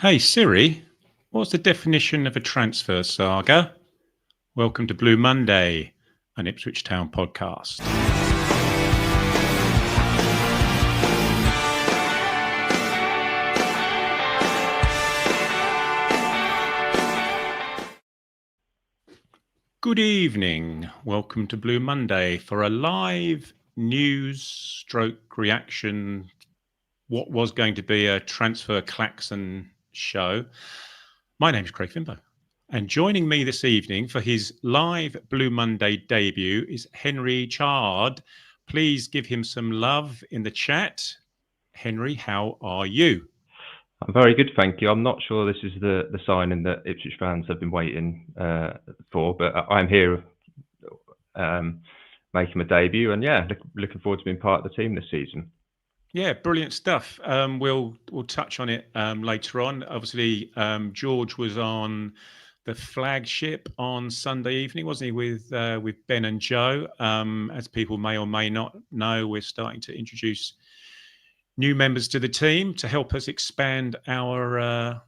Hey Siri, what's the definition of a transfer saga? Welcome to Blue Monday, an Ipswich Town podcast. Good evening. Welcome to Blue Monday for a live news stroke reaction. What was going to be a transfer klaxon show. My name is Craig Fimbo. And joining me this evening for his live Blue Monday debut is Henry Chard. Please give him some love in the chat. Henry, how are you? I'm very good, thank you. I'm not sure this is the signing that Ipswich fans have been waiting for, but I'm here making my debut, and looking forward to being part of the team this season. Yeah, brilliant stuff. We'll touch on it later on. Obviously, George was on the flagship on Sunday evening, wasn't he, with Ben and Joe? As people may or may not know, we're starting to introduce new members to the team to help us expand our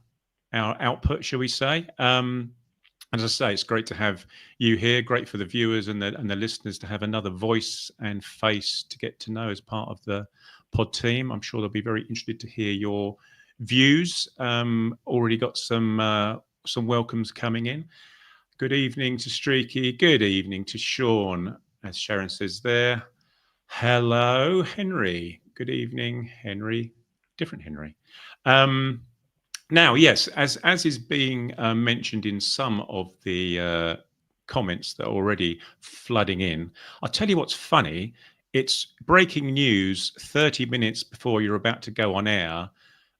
output, shall we say? As I say, it's great to have you here. Great for the viewers and the listeners to have another voice and face to get to know as part of the pod team. I'm sure they'll be very interested to hear your views. Already got some welcomes coming in. Good evening to Streaky. Good evening to Sean, as Sharon says there. Hello, Henry. Good evening, Henry. Different Henry. Now, yes, as is being mentioned in some of the comments that are already flooding in, I'll tell you what's funny. It's breaking news 30 minutes before you're about to go on air,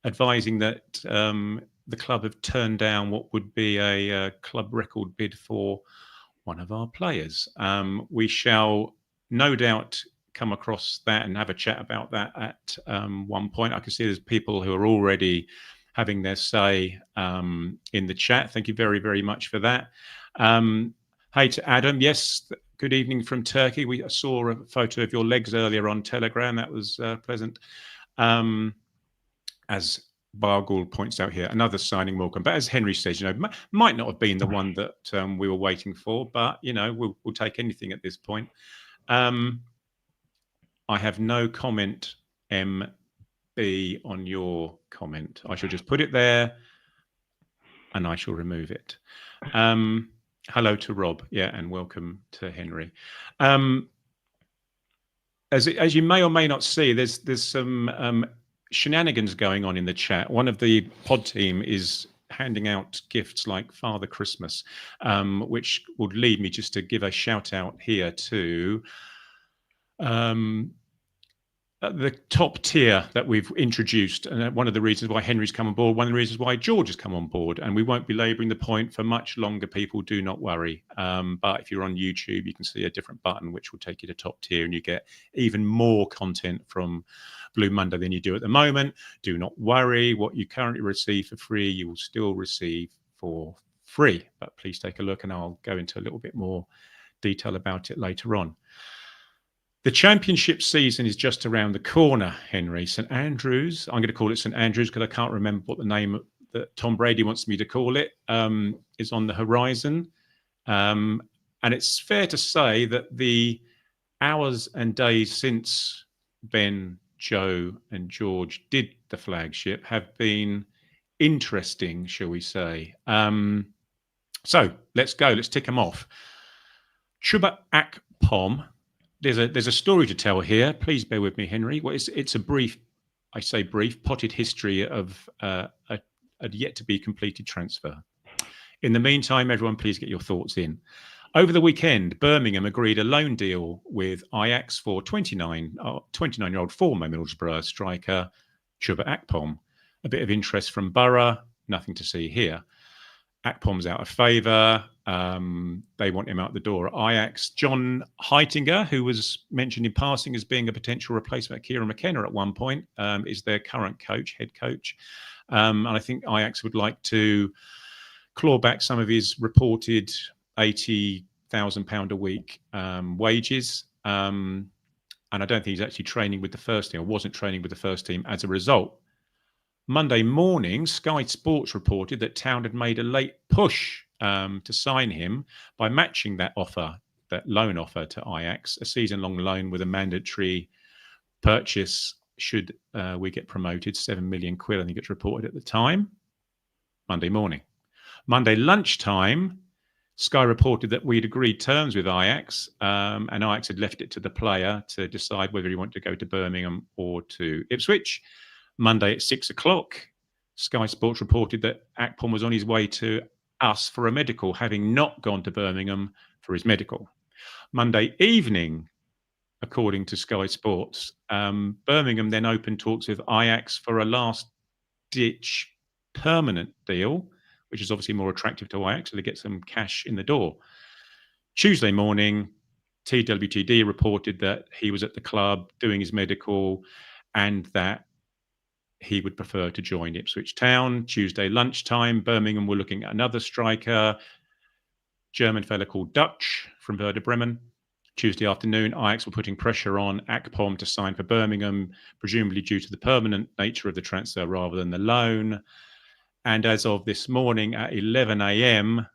advising that the club have turned down what would be a club record bid for one of our players. We shall no doubt come across that and have a chat about that at one point. I can see there's people who are already having their say in the chat. Thank you very, very much for that. Hey to Adam. Yes, good evening from Turkey. I saw a photo of your legs earlier on Telegram. That was pleasant. As Bargool points out here, another signing welcome. But as Henry says, might not have been the one that we were waiting for, but, we'll take anything at this point. I have no comment, MB, on your comment. I shall just put it there and I shall remove it. Hello to Rob. Yeah, and welcome to Henry. As you may or may not see, there's some shenanigans going on in the chat. One of the pod team is handing out gifts like Father Christmas, which would lead me just to give a shout out here to the top tier that we've introduced, and one of the reasons why Henry's come on board, one of the reasons why George has come on board, and we won't be labouring the point for much longer, people, do not worry. But if you're on YouTube, you can see a different button which will take you to top tier, and you get even more content from Blue Monday than you do at the moment. Do not worry, what you currently receive for free, you will still receive for free, but please take a look, and I'll go into a little bit more detail about it later on. The championship season is just around the corner, Henry. St Andrews, I'm going to call it St Andrews because I can't remember what the name that Tom Brady wants me to call it, is on the horizon. And it's fair to say that the hours and days since Ben, Joe and George did the flagship have been interesting, shall we say. So let's go. Let's tick them off. Chuba Akpom. There's a story to tell here. Please bear with me, Henry. Well, it's a brief, I say brief, potted history of a yet to be completed transfer. In the meantime, everyone, please get your thoughts in. Over the weekend, Birmingham agreed a loan deal with Ajax for 29-year-old former Middlesbrough striker Chuba Akpom. A bit of interest from Borough, nothing to see here. Akpom's out of favour. They want him out the door at Ajax. John Heitinger, who was mentioned in passing as being a potential replacement of Kieran McKenna at one point, is their current head coach. And I think Ajax would like to claw back some of his reported £80,000 a week wages. And I don't think he's actually training with the first team, or wasn't training with the first team as a result. Monday morning, Sky Sports reported that Town had made a late push to sign him by matching that loan offer to Ajax, a season-long loan with a mandatory purchase should we get promoted, 7 million quid, I think it's reported at the time. Monday morning. Monday lunchtime, Sky reported that we'd agreed terms with Ajax, and Ajax had left it to the player to decide whether he wanted to go to Birmingham or to Ipswich. Monday at 6 o'clock, Sky Sports reported that Akpom was on his way to us for a medical, having not gone to Birmingham for his medical. Monday evening, according to Sky Sports, Birmingham then opened talks with Ajax for a last-ditch permanent deal, which is obviously more attractive to Ajax, so they get some cash in the door. Tuesday morning, TWTD reported that he was at the club doing his medical and that he would prefer to join Ipswich Town. Tuesday lunchtime, Birmingham were looking at another striker, German fella called Dutch from Werder Bremen. Tuesday afternoon, Ajax were putting pressure on Akpom to sign for Birmingham, presumably due to the permanent nature of the transfer rather than the loan. And as of this morning at 11 a.m.,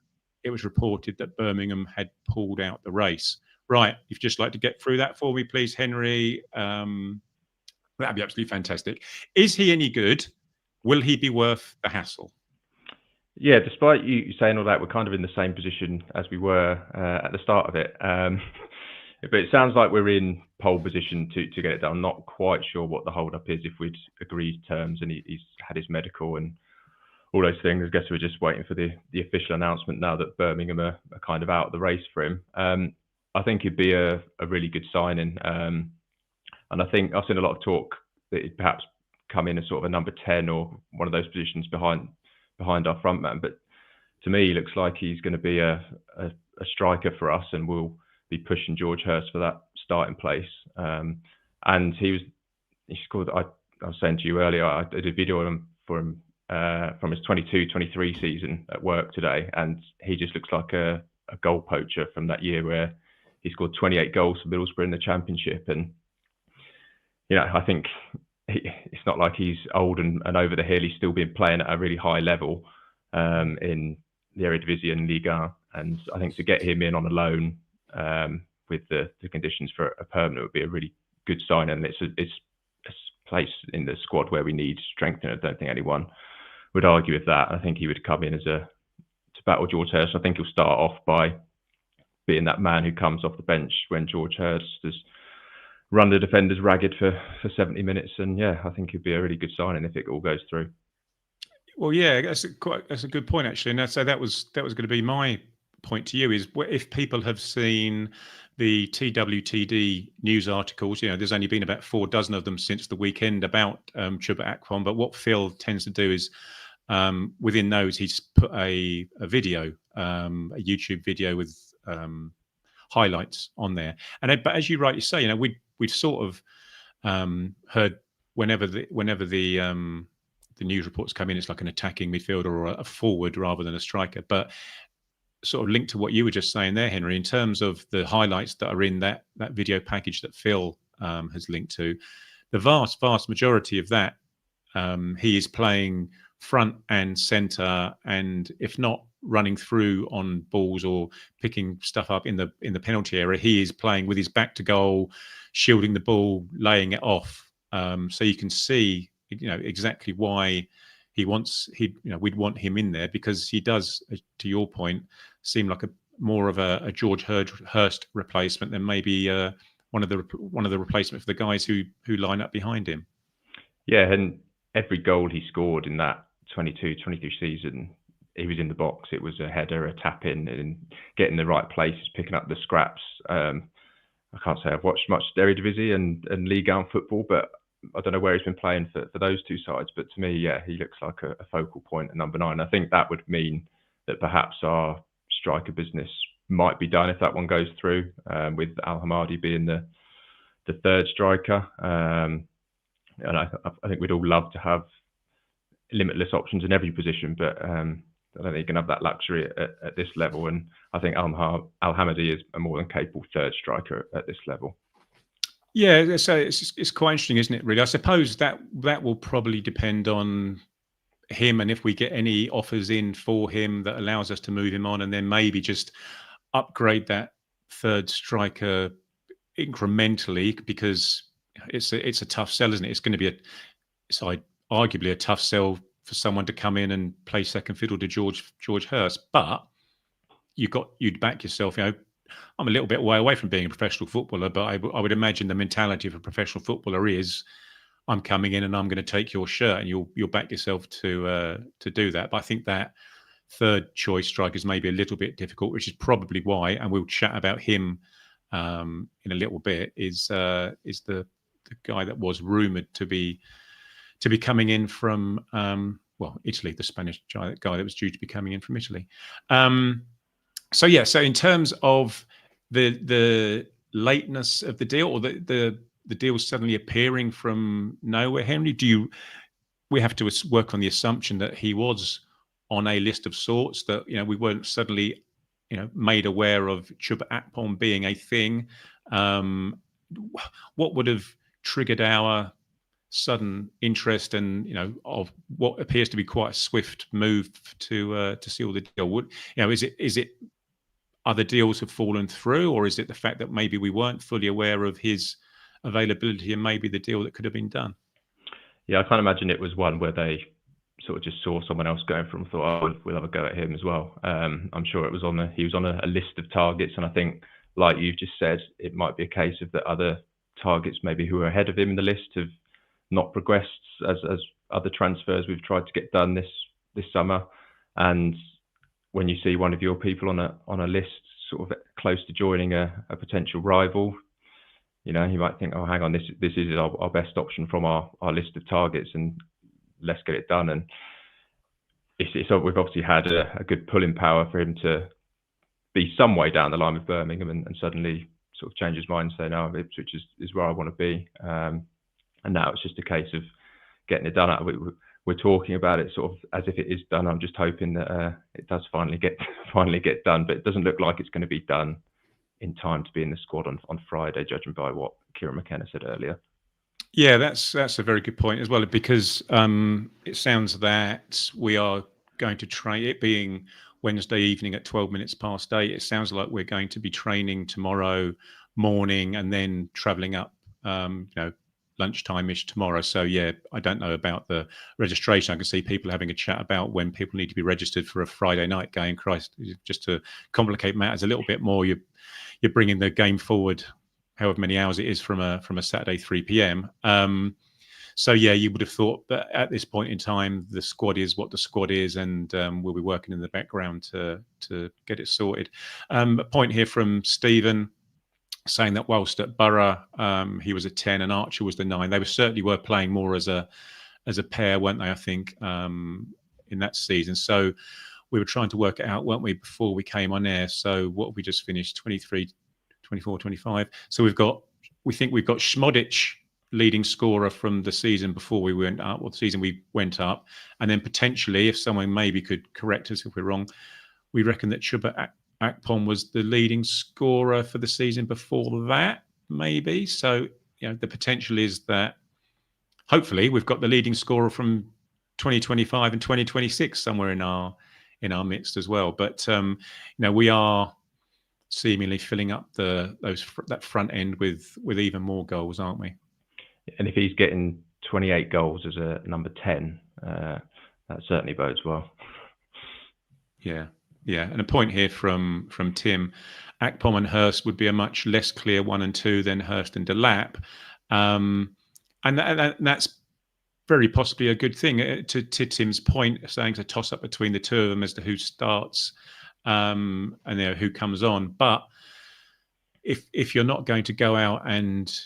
it was reported that Birmingham had pulled out the race. Right, if you'd just like to get through that for me, please, Henry. That'd be absolutely fantastic. Is he any good? Will he be worth the hassle? Yeah, despite you saying all that, we're kind of in the same position as we were at the start of it. But it sounds like we're in pole position to get it done. I'm not quite sure what the hold-up is if we'd agreed terms and he's had his medical and all those things. I guess we're just waiting for the official announcement now that Birmingham are kind of out of the race for him. I think it'd be a really good signing. And I think I've seen a lot of talk that he'd perhaps come in as sort of a number 10 or one of those positions behind our front man. But to me, he looks like he's going to be a striker for us and will be pushing George Hurst for that starting place. And he scored. I was saying to you earlier, I did a video for him from his 22-23 season at work today, and he just looks like a goal poacher from that year where he scored 28 goals for Middlesbrough in the Championship. And I think it's not like he's old and over the hill. He's still been playing at a really high level in the Eredivisie and Liga. And I think to get him in on a loan with the conditions for a permanent would be a really good sign. And it's a place in the squad where we need strengthening. I don't think anyone would argue with that. I think he would come in to battle George Hurst. I think he'll start off by being that man who comes off the bench when George Hurst has run the defenders ragged for 70 minutes. And yeah, I think it'd be a really good signing if it all goes through. Well, yeah, that's a good point actually. And so that was going to be my point to you, is if people have seen the TWTD news articles, there's only been about 4 dozen of them since the weekend about Chuba Akpom. But what Phil tends to do is within those, he's put a video, a YouTube video with highlights on there. But as you rightly say, we've sort of heard whenever the news reports come in, it's like an attacking midfielder or a forward rather than a striker. But sort of linked to what you were just saying there, Henry, in terms of the highlights that are in that video package that Phil has linked to, the vast majority of that, he is playing front and centre, and if not running through on balls or picking stuff up in the penalty area, he is playing with his back to goal, shielding the ball, laying it off. So you can see, exactly why we'd want him in there, because he does, to your point, seem like more of a George Hurst replacement than maybe one of the replacement for the guys who line up behind him. Yeah, and every goal he scored in that 22-23 season, he was in the box. It was a header, a tap in, and getting the right places, picking up the scraps. I can't say I've watched much Eredivisie and Ligue 1 football, but I don't know where he's been playing for those two sides. But to me, yeah, he looks like a focal point at number 9. I think that would mean that perhaps our striker business might be done if that one goes through, with Al Hamadi being the third striker. And I think we'd all love to have limitless options in every position, but I don't think you can have that luxury at this level. And I think Al Hamadi is a more than capable third striker at this level. Yeah, so it's quite interesting, isn't it, really? I suppose that will probably depend on him, and if we get any offers in for him that allows us to move him on, and then maybe just upgrade that third striker incrementally, because it's a tough sell, isn't it? It's going to be arguably a tough sell for someone to come in and play second fiddle to George Hurst, but you'd back yourself. I'm a little bit away from being a professional footballer, but I would imagine the mentality of a professional footballer is, I'm coming in and I'm going to take your shirt, and you'll back yourself to do that. But I think that third choice striker is maybe a little bit difficult, which is probably why, and we'll chat about him in a little bit, is the guy that was rumoured to be coming in from Italy, the Spanish guy that was due to be coming in from Italy. So in terms of the lateness of the deal, or the deal suddenly appearing from nowhere, Henry, we have to work on the assumption that he was on a list of sorts, that we weren't suddenly made aware of Chuba Akpom being a thing. What would have triggered our sudden interest and of what appears to be quite a swift move to seal the deal? Is it other deals have fallen through, or is it the fact that maybe we weren't fully aware of his availability and maybe the deal that could have been done? Yeah, I can't imagine it was one where they sort of just saw someone else going for him and thought, oh, we'll have a go at him as well. I'm sure he was on a list of targets, and I think, like you've just said, it might be a case of that other targets maybe who are ahead of him in the list have not progressed as other transfers we've tried to get done this summer. And when you see one of your people on a list sort of close to joining a potential rival, you might think, oh, hang on, this is our best option from our list of targets, and let's get it done. And we've obviously had a good pulling power for him to be some way down the line with Birmingham and suddenly sort of change his mind and say, no, Ipswich is where I want to be. And now it's just a case of getting it done. We're talking about it sort of as if it is done. I'm just hoping that it does finally get done, but it doesn't look like it's going to be done in time to be in the squad on Friday, judging by what Kieran McKenna said earlier. Yeah, that's a very good point as well, because it sounds that we are going to train, it being Wednesday evening at 12 minutes past 8. It sounds like we're going to be training tomorrow morning and then travelling up, lunchtime-ish tomorrow. So yeah, I don't know about the registration. I can see people having a chat about when people need to be registered for a Friday night game. Christ, just to complicate matters a little bit more, you're bringing the game forward however many hours it is from a Saturday 3 p.m. So yeah, you would have thought that at this point in time, the squad is what the squad is, and we'll be working in the background to get it sorted. A point here from Stephen, saying that whilst at Borough he was a 10 and Archer was the 9. They certainly were playing more as a pair, weren't they? I think in that season. So we were trying to work it out, weren't we, before we came on air? So what have we just finished? 23, 24, 25. So we think we've got Schmodic, leading scorer from the season before we went up, or the season we went up, and then potentially, if someone maybe could correct us if we're wrong, we reckon that Chuba Akpom was the leading scorer for the season before that, maybe. So the potential is that hopefully we've got the leading scorer from 2025 and 2026 somewhere in our midst as well. But we are seemingly filling up that front end with even more goals, aren't we? And if he's getting 28 goals as a number 10, that certainly bodes well. Yeah. And a point here from Tim: Akpom and Hurst would be a much less clear 1 and 2 than Hurst and Delap, and that's very possibly a good thing. To Tim's point, saying it's a toss up between the two of them as to who starts and who comes on. But if you're not going to go out and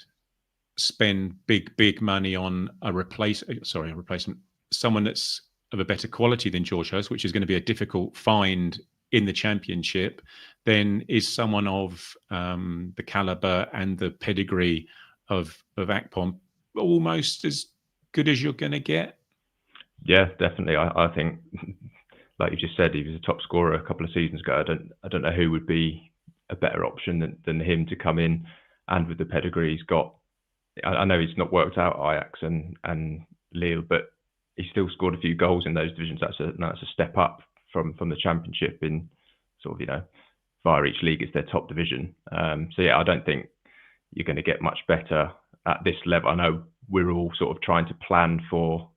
spend big money on a replacement, someone that's of a better quality than George Hurst, which is going to be a difficult find in the Championship, then is someone of the calibre and the pedigree of Akpom almost as good as you're going to get? Yeah, definitely. I think, like you just said, he was a top scorer a couple of seasons ago. I don't know who would be a better option than him to come in, and with the pedigree he's got. I know he's not worked out Ajax and Lille, but he still scored a few goals in those divisions. That's a step up from the Championship in sort of, via each league it's their top division. So yeah, I don't think you're going to get much better at this level. I know we're all sort of trying to plan for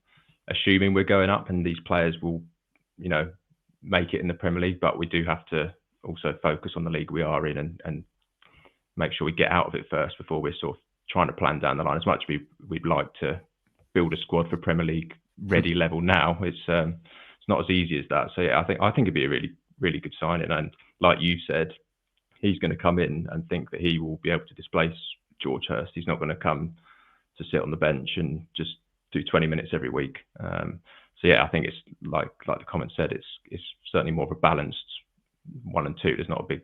assuming we're going up and these players will, make it in the Premier League, but we do have to also focus on the league we are in and make sure we get out of it first before we're sort of trying to plan down the line. As much as we'd like to build a squad for Premier League ready level now, it's not as easy as that. So yeah, I think it'd be a really, really good signing. And like you said, he's going to come in and think that he will be able to displace George Hurst. He's not going to come to sit on the bench and just do 20 minutes every week. So yeah, I think it's like the comment said, it's certainly more of a balanced 1 and 2. There's not a big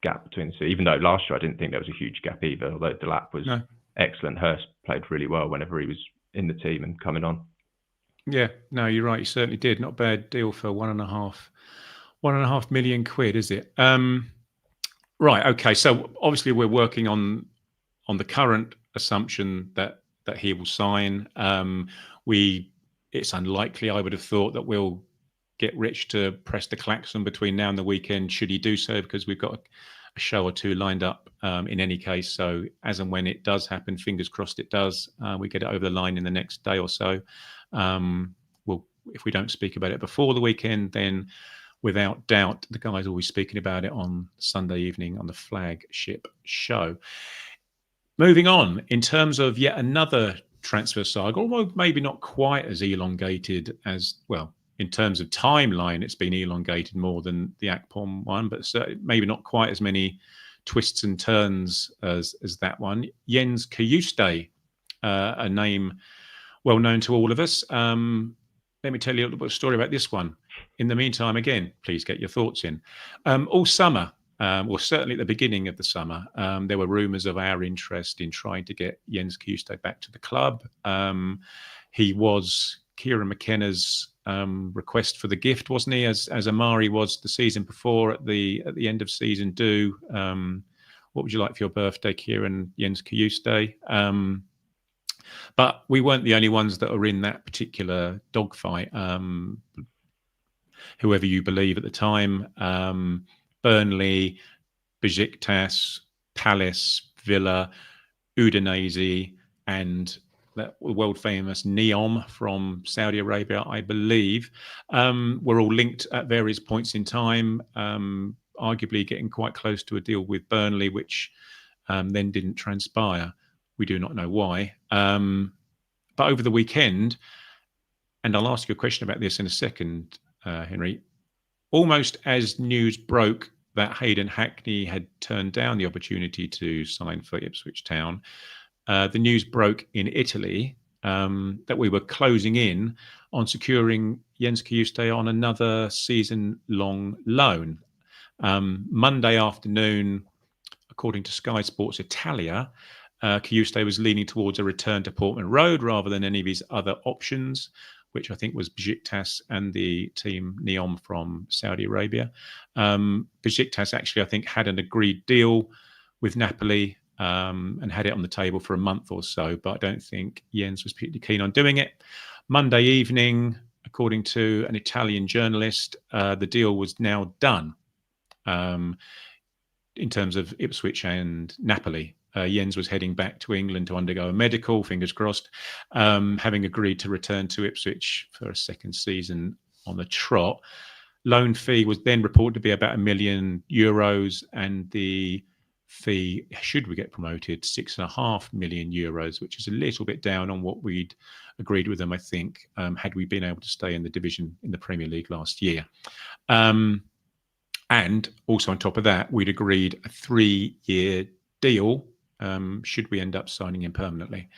gap between the two. Even though last year I didn't think there was a huge gap either. Although Delap was excellent, Hurst played really well whenever he was in the team and coming on. Yeah, no, you're right. He certainly did. Not a bad deal for £1.5 million, is it? Right. Okay. So obviously we're working on the current assumption that he will sign. It's unlikely, I would have thought, that we'll get Rich to press the klaxon between now and the weekend, should he do so, because we've got a show or two lined up in any case. So as and when it does happen, fingers crossed it does, we get it over the line in the next day or so. If we don't speak about it before the weekend, then without doubt, the guys will be speaking about it on Sunday evening on the flagship show. Moving on, in terms of yet another transfer saga, although maybe not quite as elongated as, well, in terms of timeline, it's been elongated more than the Akpom one, but maybe not quite as many twists and turns as that one. Jens Cajuste, a name well known to all of us. Let me tell you a little bit of a story about this one. In the meantime, again, please get your thoughts in. All summer, or certainly at the beginning of the summer, there were rumours of our interest in trying to get Jens Cajuste back to the club. He was Kieran McKenna's request for the gift, wasn't he? As Omari was the season before at the end of season do. What would you like for your birthday, Kieran? Jens Cajuste. But we weren't the only ones that are in that particular dogfight. Whoever you believe at the time, Burnley, Besiktas, Palace, Villa, Udinese, and that world famous Neom from Saudi Arabia, I believe, were all linked at various points in time, arguably getting quite close to a deal with Burnley, which then didn't transpire. We do not know why. But over the weekend, and I'll ask you a question about this in a second, Henry, almost as news broke that Hayden Hackney had turned down the opportunity to sign for Ipswich Town, the news broke in Italy that we were closing in on securing Jens Cajuste on another season-long loan. Monday afternoon, according to Sky Sports Italia, Cajuste was leaning towards a return to Portman Road rather than any of his other options, which I think was Besiktas and the team Neom from Saudi Arabia. Besiktas actually, I think, had an agreed deal with Napoli and had it on the table for a month or so, but I don't think Jens was particularly keen on doing it. Monday evening, according to an Italian journalist, the deal was now done in terms of Ipswich and Napoli. Jens was heading back to England to undergo a medical, fingers crossed, having agreed to return to Ipswich for a second season on the trot. Loan fee was then reported to be about €1 million, and the fee, should we get promoted, €6.5 million, which is a little bit down on what we'd agreed with them, I think, had we been able to stay in the division in the Premier League last year. And also on top of that, we'd agreed a 3-year deal should we end up signing him permanently.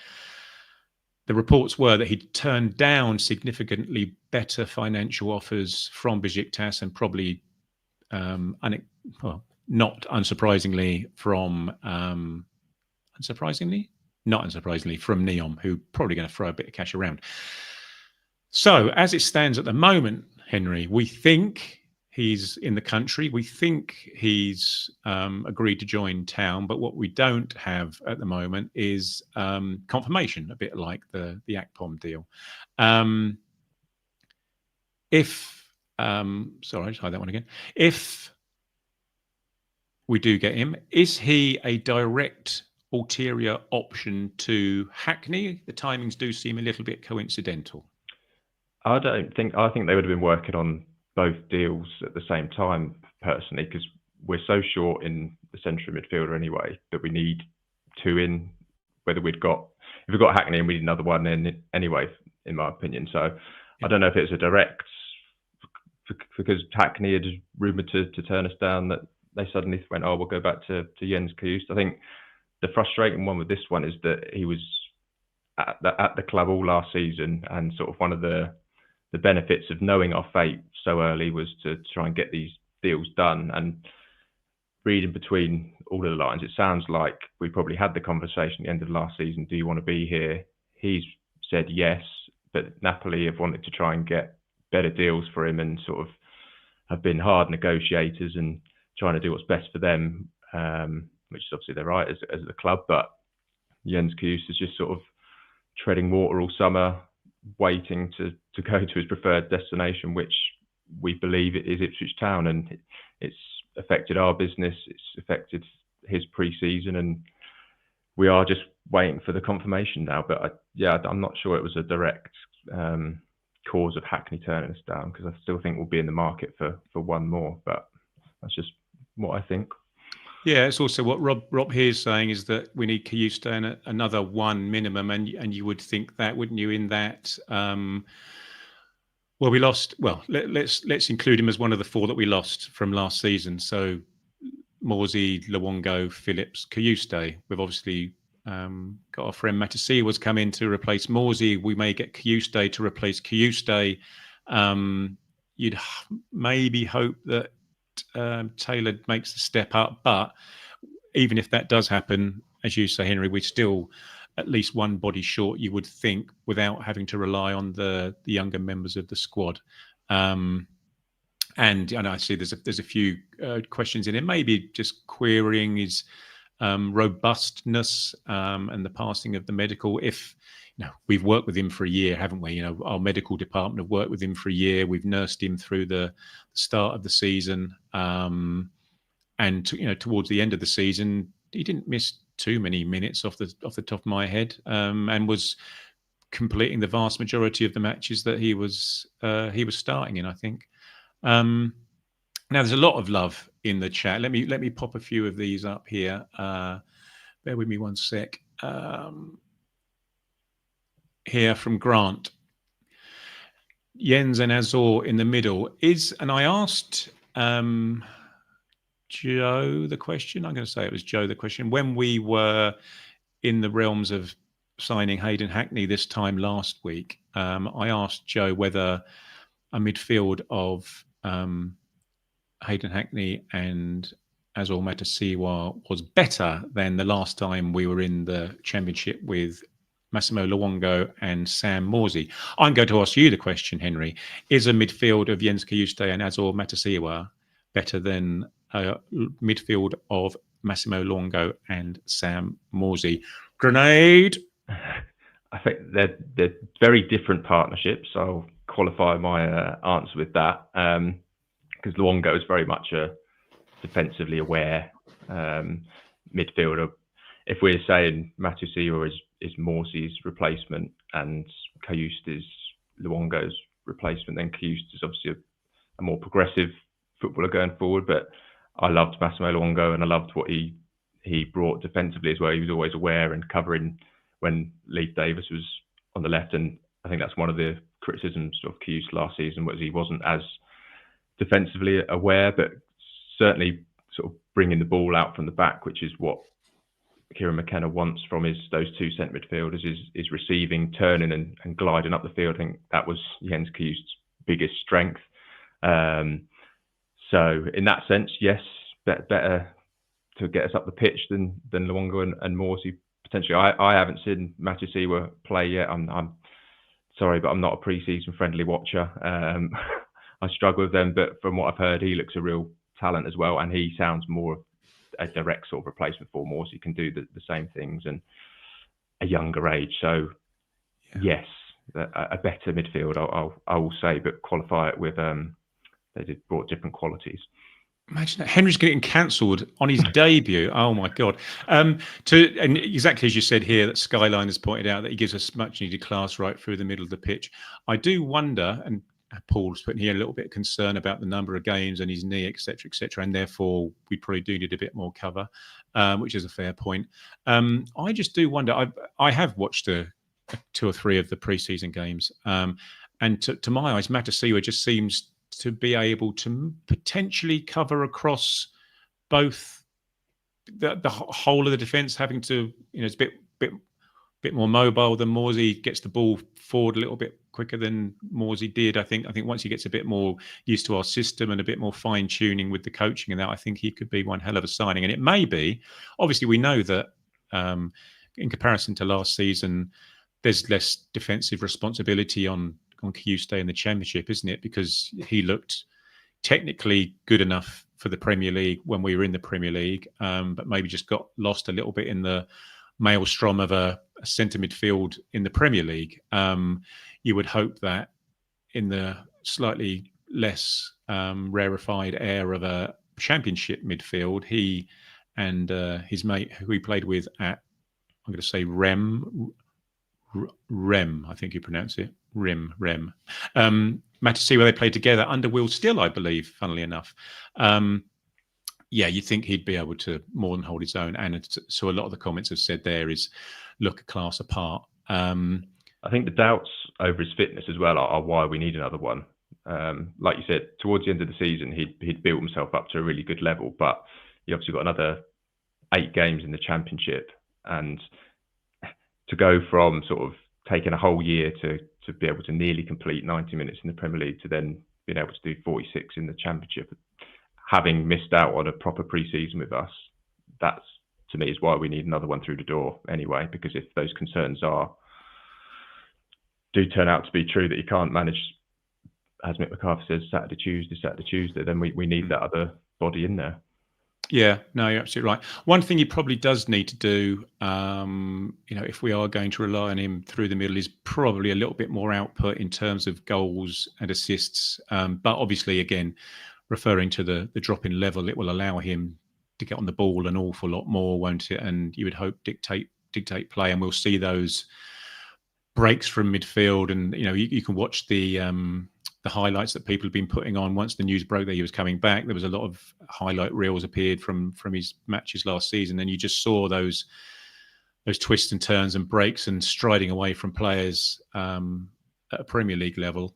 The reports were that he'd turned down significantly better financial offers from Besiktas and probably, not unsurprisingly, from from Neom, who probably going to throw a bit of cash around. So as it stands at the moment, Henry, we think he's in the country. We think he's agreed to join Town, but what we don't have at the moment is confirmation, a bit like the Akpom deal. If sorry, try that one again. If we do get him, is he a direct ulterior option to Hackney? The timings do seem a little bit coincidental. I think they would have been working on both deals at the same time, personally, because we're so short in the central midfielder anyway that we need two in. If we've got Hackney and we need another one in anyway, in my opinion. So I don't know if it's a direct, because Hackney had rumoured to turn us down, that they suddenly went, oh, we'll go back to Jens Cajuste. I think the frustrating one with this one is that he was at the club all last season, and sort of one of the benefits of knowing our fate so early was to try and get these deals done. And reading between all of the lines, it sounds like we probably had the conversation at the end of last season, do you want to be here? He's said yes, but Napoli have wanted to try and get better deals for him and sort of have been hard negotiators and trying to do what's best for them, which is obviously their right as the club. But Jens Cajuste is just sort of treading water all summer, waiting to go to his preferred destination, which we believe it is Ipswich Town, and it's affected our business, it's affected his pre-season, and we are just waiting for the confirmation now. But I'm not sure it was a direct cause of Hackney turning us down, because I still think we'll be in the market for one more, but that's just what I think. Yeah, it's also what Rob here is saying, is that we need Cajuste and another one minimum, and you would think that, wouldn't you? In that, we lost. Well, let's include him as one of the four that we lost from last season. So Morsey, Luongo, Phillips, Cajuste. We've obviously got our friend Matasiwa's come in to replace Morsey. We may get Cajuste to replace Cajuste. You'd maybe hope that Taylor makes the step up, but even if that does happen, as you say, Henry, we're still at least one body short, you would think, without having to rely on the younger members of the squad. And I see there's a few questions in it, maybe just querying his robustness and the passing of the medical. If we've worked with him for a year, haven't we? Our medical department have worked with him for a year. We've nursed him through the start of the season, and towards the end of the season, he didn't miss too many minutes off the top of my head, and was completing the vast majority of the matches that he was starting in, I think. Now there's a lot of love in the chat. Let me pop a few of these up here. Bear with me one sec. Here from Grant. Jens and Azor in the middle and I asked Joe the question. I'm going to say it was Joe the question. When we were in the realms of signing Hayden Hackney this time last week, I asked Joe whether a midfield of Hayden Hackney and Azor Matasiwa was better than the last time we were in the Championship with Massimo Luongo and Sam Morsey. I'm going to ask you the question, Henry. Is a midfield of Jens Cajuste and Azor Matasiwa better than a midfield of Massimo Luongo and Sam Morsey? Grenade! I think they're very different partnerships. I'll qualify my answer with that, because Luongo is very much a defensively aware midfielder. If we're saying Matasiwa is Morsey's replacement and Cajuste is Luongo's replacement, then Cajuste is obviously a more progressive footballer going forward. But I loved Massimo Luongo, and I loved what he brought defensively as well. He was always aware and covering when Leif Davis was on the left, and I think that's one of the criticisms of Cajuste last season, was he wasn't as defensively aware, but certainly sort of bringing the ball out from the back, which is what Kieran McKenna wants from those two centre midfielders, is receiving, turning and gliding up the field. I think that was Jens Cajuste's biggest strength. So in that sense, yes, better to get us up the pitch than Luongo and Morsey potentially. I haven't seen Matasiwa play yet. I'm sorry, but I'm not a pre-season friendly watcher. I struggle with them, but from what I've heard, he looks a real talent as well, and he sounds more a direct sort of replacement for Morsey. Can do the same things and a younger age. So yes, a better midfield, I will say, but qualify it with they brought different qualities. Imagine that. Henry's getting cancelled on his debut. Oh my God. And exactly as you said here, that Skyline has pointed out that he gives us much needed class right through the middle of the pitch. I do wonder, and Paul's putting here a little bit of concern about the number of games and his knee, etc., and therefore we probably do need a bit more cover, which is a fair point. I just do wonder. I have watched 2 or 3 of the pre-season games, and to my eyes, Matasiwa just seems to be able to potentially cover across both the whole of the defence, having to, it's a bit more mobile than Morsey, gets the ball forward a little bit quicker than Morsey did. I think once he gets a bit more used to our system and a bit more fine tuning with the coaching and that, I think he could be one hell of a signing. And it may be, obviously we know that in comparison to last season, there's less defensive responsibility on Cajuste in the Championship, isn't it? Because he looked technically good enough for the Premier League when we were in the Premier League, but maybe just got lost a little bit in the maelstrom of a centre midfield in the Premier League. You would hope that in the slightly less rarefied air of a Championship midfield, he and his mate, who he played with at, I'm going to say Rem, I think you pronounce it. Rem. Matasiwa, they played together under Will Still, I believe, funnily enough. You think he'd be able to more than hold his own. And so a lot of the comments have said there is look a class apart. I think the doubts over his fitness as well are why we need another one. Like you said, towards the end of the season, he'd built himself up to a really good level, but he obviously got another 8 games in the Championship. And to go from sort of taking a whole year to be able to nearly complete 90 minutes in the Premier League to then being able to do 46 in the Championship, having missed out on a proper pre-season with us, that's, to me, is why we need another one through the door anyway, because if those concerns do turn out to be true, that you can't manage, as Mick McCarthy says, Saturday, Tuesday, then we need that other body in there. Yeah, no, you're absolutely right. One thing he probably does need to do, if we are going to rely on him through the middle, is probably a little bit more output in terms of goals and assists. But obviously, again, referring to the drop in level, it will allow him to get on the ball an awful lot more, won't it? And you would hope dictate play, and we'll see those breaks from midfield. And you can watch the highlights that people have been putting on. Once the news broke that he was coming back, there was a lot of highlight reels appeared from his matches last season, and you just saw those twists and turns and breaks and striding away from players at a Premier League level.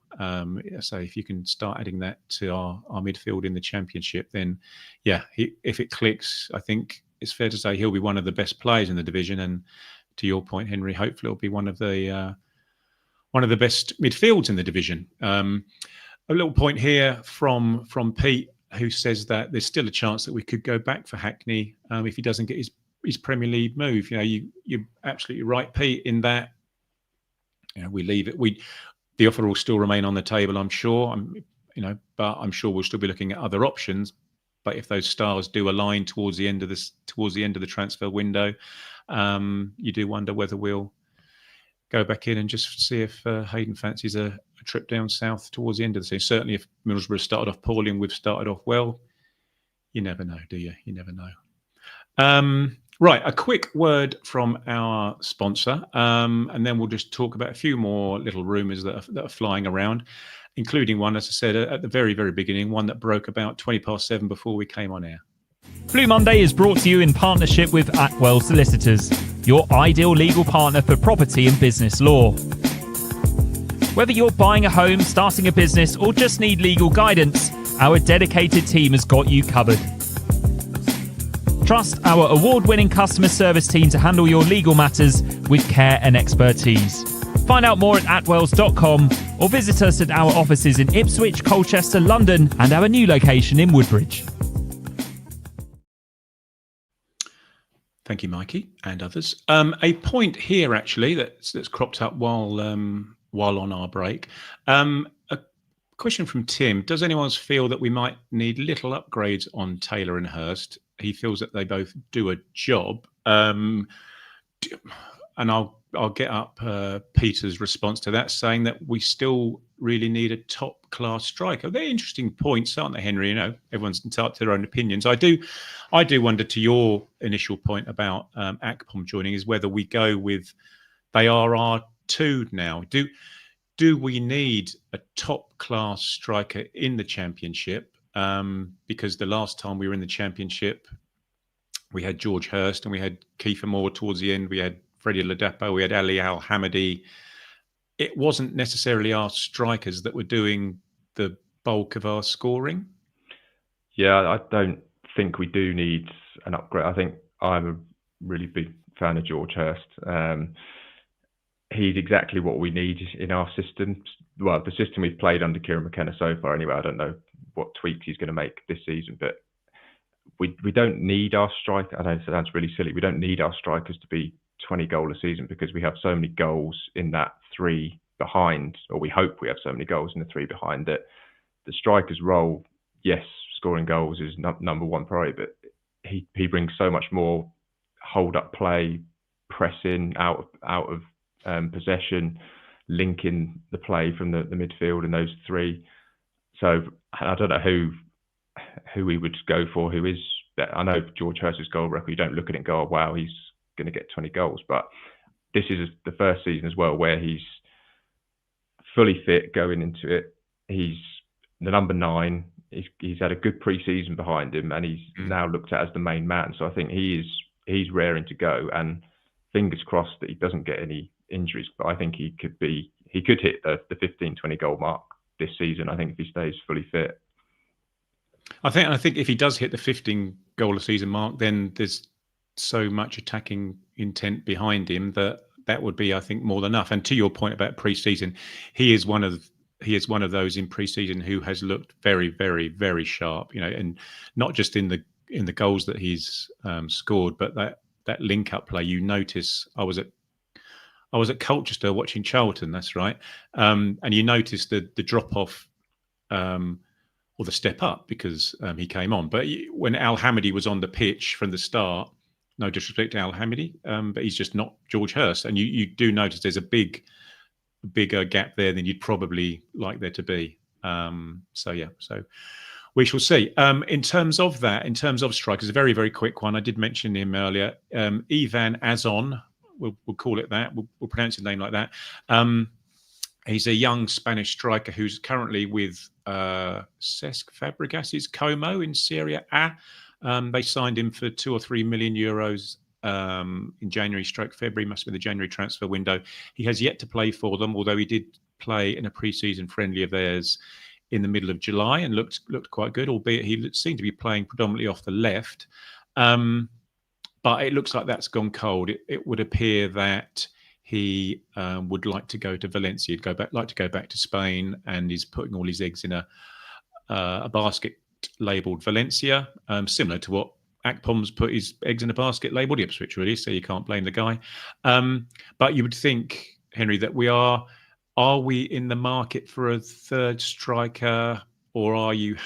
So if you can start adding that to our midfield in the Championship, then if it clicks, I think it's fair to say he'll be one of the best players in the division. And to your point, Henry, hopefully it'll be one of the best midfields in the division. A little point here from Pete, who says that there's still a chance that we could go back for Hackney if he doesn't get his Premier League move. You're absolutely right, Pete, in that we leave it. The offer will still remain on the table, I'm sure. But I'm sure we'll still be looking at other options. But if those stars do align towards the end of the transfer window, you do wonder whether we'll go back in and just see if Hayden fancies a trip down south towards the end of the season. Certainly if Middlesbrough started off poorly and we've started off well, you never know, do you? You never know. Right, a quick word from our sponsor, and then we'll just talk about a few more little rumours that are flying around, including one, as I said, at the very, very beginning, one that broke about 7:20 before we came on air. Blue Monday is brought to you in partnership with Atwell Solicitors, your ideal legal partner for property and business law. Whether you're buying a home, starting a business, or just need legal guidance, our dedicated team has got you covered. Trust our award-winning customer service team to handle your legal matters with care and expertise. Find out more at atwells.com or visit us at our offices in Ipswich, Colchester, London, and our new location in Woodbridge. Thank you, Mikey, and others. A point here, actually, that's cropped up while on our break. A question from Tim. Does anyone feel that we might need little upgrades on Taylor and Hurst? He feels that they both do a job. And I'll I'll get up Peter's response to that, saying that we still really need a top-class striker. They're interesting points, aren't they, Henry? You know, everyone's entitled to their own opinions. I do wonder, to your initial point about Akpom joining, is whether we go with they are our two now. Do we need a top-class striker in the Championship? Because the last time we were in the Championship, we had George Hurst and we had Kiefer Moore towards the end. We had Freddie Ladapo, we had Ali Al-Hamadi. It wasn't necessarily our strikers that were doing the bulk of our scoring. Yeah, I don't think we do need an upgrade. I think I'm a really big fan of George Hurst. He's exactly what we need in our system. Well, the system we've played under Kieran McKenna so far anyway. I don't know what tweaks he's going to make this season, but we don't need our striker. I know it sounds really silly. We don't need our strikers to be 20 goal a season, because we have so many goals in that three behind, or we hope we have so many goals in the three behind, that the striker's role, yes, scoring goals is number one priority, but he brings so much more hold up play, pressing out of possession, linking the play from the midfield and those three. So I don't know who we would go for. Who is that? I know George Hurst's goal record, you don't look at it and go, oh, wow, he's going to get 20 goals. But this is the first season as well where he's fully fit going into it. He's the number 9. He's had a good pre-season behind him, and he's now looked at as the main man. So I think he's raring to go, and fingers crossed that he doesn't get any injuries. But I think he could hit the 15-20 goal mark this season, I think, if he stays fully fit. I think if he does hit the 15 goal a season mark, then there's so much attacking intent behind him that would be, I think, more than enough. And to your point about pre-season, he is one of those in pre-season who has looked very, very, very sharp. You know, and not just in the goals that he's scored, but that link-up play. You notice, I was at Colchester watching Charlton. That's right, and you notice the drop-off. Or the step up, because he came on. But when Al-Hamadi was on the pitch from the start, no disrespect to Al-Hamadi, but he's just not George Hurst. And you do notice there's a bigger gap there than you'd probably like there to be. So we shall see. In terms of strikers, a very, very quick one. I did mention him earlier. Ivan Azon, we'll call it that. We'll pronounce his name like that. He's a young Spanish striker who's currently with Cesc Fabregas's Como in Serie A. They signed him for 2 or 3 million euros in January/February, must be the January transfer window. He has yet to play for them, although he did play in a pre-season friendly of theirs in the middle of July and looked quite good, albeit he seemed to be playing predominantly off the left. But it looks like that's gone cold. It would appear that he would like to go to Valencia, like to go back to Spain, and he's putting all his eggs in a basket labelled Valencia, similar to what Akpom's put his eggs in a basket labelled Ipswich, really. So you can't blame the guy. But you would think, Henry, that are we in the market for a third striker, or are you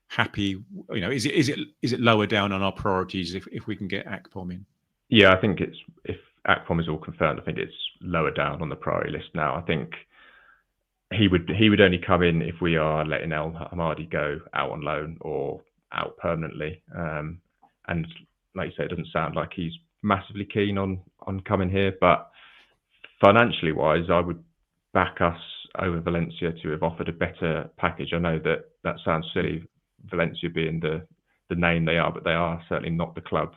happy? You know, is it lower down on our priorities if we can get Akpom in? Yeah, I think if Akpom is all confirmed, I think it's lower down on the priority list now. I think he would only come in if we are letting Al-Hamadi go out on loan or out permanently. And like you say, it doesn't sound like he's massively keen on coming here. But financially wise, I would back us over Valencia to have offered a better package. I know that sounds silly, Valencia being the name they are, but they are certainly not the club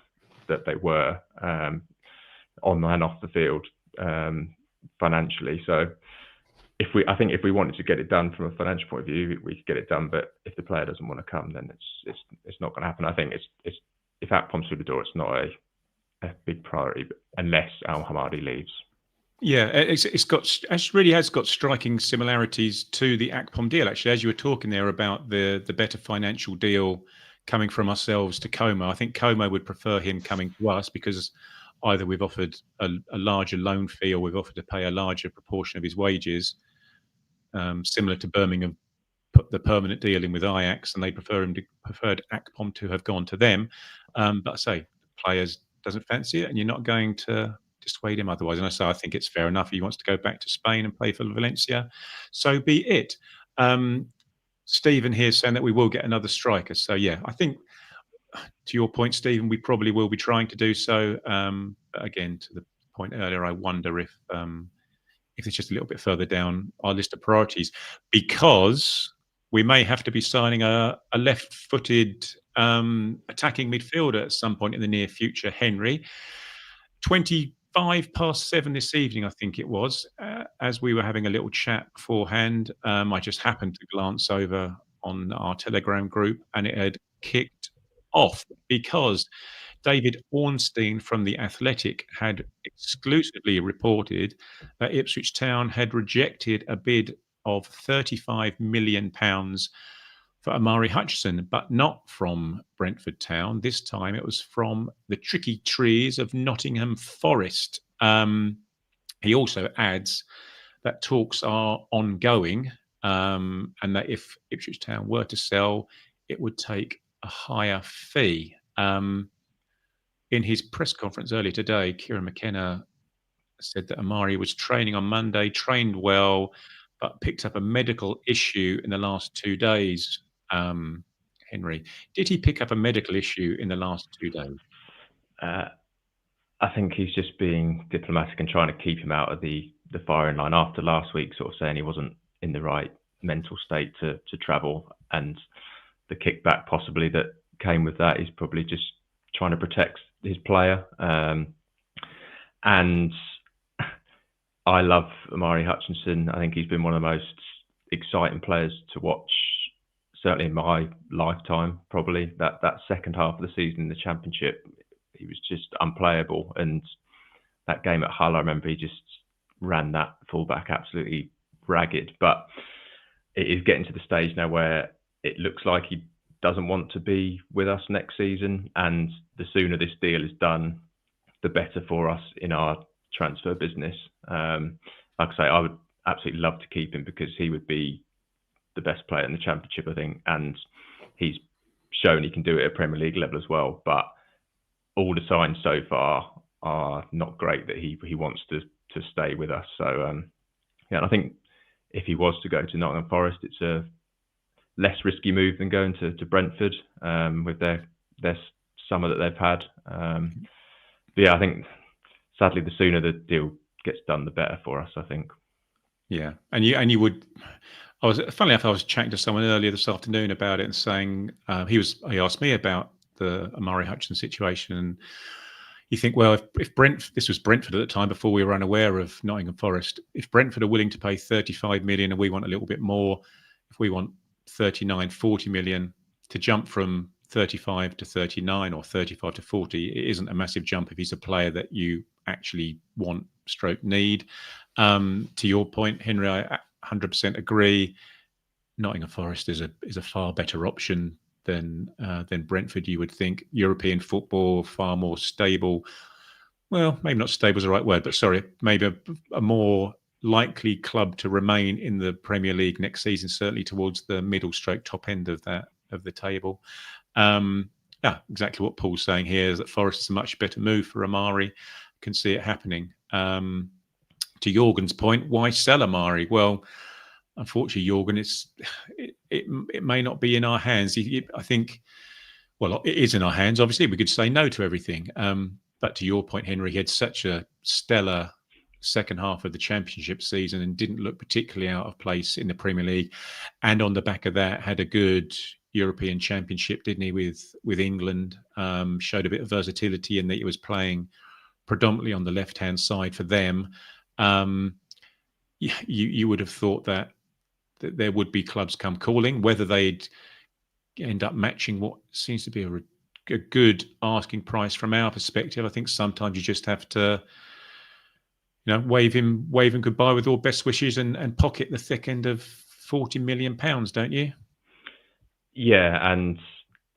that they were on and off the field financially. So I think if we wanted to get it done from a financial point of view, we could get it done. But if the player doesn't want to come, then it's not going to happen. I think it's if Akpom's through the door, it's not a big priority, unless Al-Hamadi leaves. Yeah, it really has got striking similarities to the Akpom deal. Actually, as you were talking there about the better financial deal coming from ourselves to Como, I think Como would prefer him coming to us, because either we've offered a larger loan fee or we've offered to pay a larger proportion of his wages, similar to Birmingham put the permanent deal in with Ajax, and they preferred Akpom to have gone to them. But I say, players doesn't fancy it, and you're not going to dissuade him otherwise. And I think it's fair enough. He wants to go back to Spain and play for Valencia. So be it. Stephen here saying that we will get another striker. So yeah, I think to your point, Stephen, we probably will be trying to do so. But again, to the point earlier, I wonder if it's just a little bit further down our list of priorities, because we may have to be signing a left-footed attacking midfielder at some point in the near future. Henry, 7:25 this evening, I think it was, as we were having a little chat beforehand. I just happened to glance over on our Telegram group, and it had kicked off because David Ornstein from The Athletic had exclusively reported that Ipswich Town had rejected a bid of £35 million for Omari Hutchinson, but not from Brentford Town. This time it was from the tricky trees of Nottingham Forest. He also adds that talks are ongoing, and that if Ipswich Town were to sell, it would take a higher fee. In his press conference earlier today, Kieran McKenna said that Omari was training on Monday, trained well, but picked up a medical issue in the last 2 days. Henry, did he pick up a medical issue in the last 2 days? I think he's just being diplomatic and trying to keep him out of the firing line after last week, sort of saying he wasn't in the right mental state to travel, and the kickback possibly that came with that is probably just trying to protect his player. And I love Omari Hutchinson. I think he's been one of the most exciting players to watch, certainly in my lifetime. Probably that second half of the season in the Championship, he was just unplayable. And that game at Hull, I remember he just ran that fullback absolutely ragged. But it is getting to the stage now where it looks like he doesn't want to be with us next season, and the sooner this deal is done, the better for us in our transfer business. Like I say, I would absolutely love to keep him because he would be the best player in the Championship, I think, and he's shown he can do it at Premier League level as well. But all the signs so far are not great that he wants to stay with us. So yeah, and I think if he was to go to Nottingham Forest, it's a less risky move than going to Brentford with their summer that they've had. But yeah, I think sadly the sooner the deal gets done, the better for us, I think. Yeah, and you would. Funnily enough, I was chatting to someone earlier this afternoon about it and saying he asked me about the Omari Hutchinson situation, and you think, well, if this was Brentford at the time before we were unaware of Nottingham Forest, if Brentford are willing to pay 35 million and we want a little bit more, if we want 39, 40 million, to jump from 35 to 39 or 35 to 40, it isn't a massive jump if he's a player that you actually want / need. To your point, Henry, I 100% agree. Nottingham Forest is a far better option than Brentford, you would think. European football, far more stable. Well, maybe not stable is the right word, but sorry, maybe a more likely club to remain in the Premier League next season, certainly towards the middle / top end of the table. Yeah, exactly what Paul's saying here is that Forest is a much better move for Omari. Can see it happening. To Jorgen's point, why sell Omari? Well, unfortunately, Jorgen, it may not be in our hands. I think, well, it is in our hands. Obviously, we could say no to everything. But to your point, Henry, he had such a stellar second half of the Championship season and didn't look particularly out of place in the Premier League. And on the back of that, had a good European Championship, didn't he, with England? Showed a bit of versatility in that he was playing predominantly on the left-hand side for them. You would have thought that there would be clubs come calling, whether they'd end up matching what seems to be a good asking price from our perspective. I think sometimes you just have to, wave him goodbye with all best wishes and pocket the thick end of £40 million, don't you? Yeah, and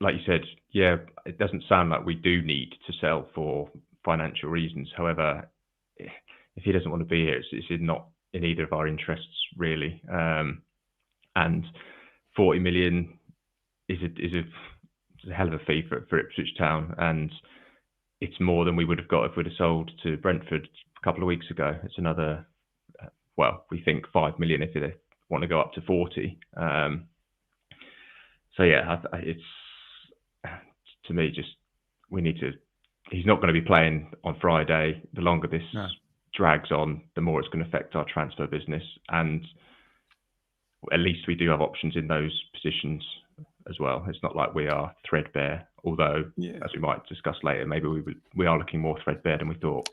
like you said, yeah, it doesn't sound like we do need to sell for financial reasons. However, if he doesn't want to be here, it's not in either of our interests, really. And 40 million is a hell of a fee for Ipswich Town. And it's more than we would have got if we'd have sold to Brentford a couple of weeks ago. It's another, we think 5 million if they want to go up to 40. So yeah, it's, to me, just we need to. He's not going to be playing on Friday. The longer this drags on, the more it's going to affect our transfer business. And at least we do have options in those positions as well. It's not like we are threadbare, although, as we might discuss later, maybe we are looking more threadbare than we thought.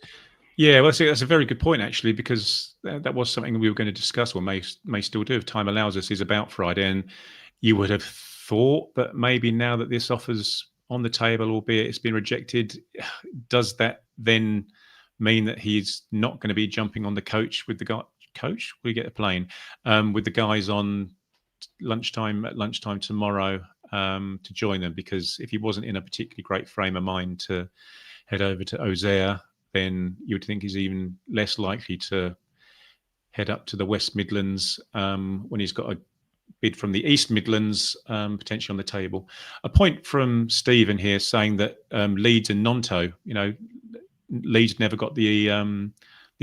Yeah, well, that's a very good point, actually, because that was something we were going to discuss, or may still do if time allows us, is about Friday. And you would have thought that maybe now that this offer's on the table, albeit it's been rejected, does that then mean that he's not going to be jumping on the coach with the guy? Coach, we get a plane with the guys on lunchtime tomorrow to join them, because if he wasn't in a particularly great frame of mind to head over to Auxerre, then you would think he's even less likely to head up to the West Midlands when he's got a bid from the East Midlands potentially on the table. A point from Stephen here saying that Leeds and Nonto, Leeds never got the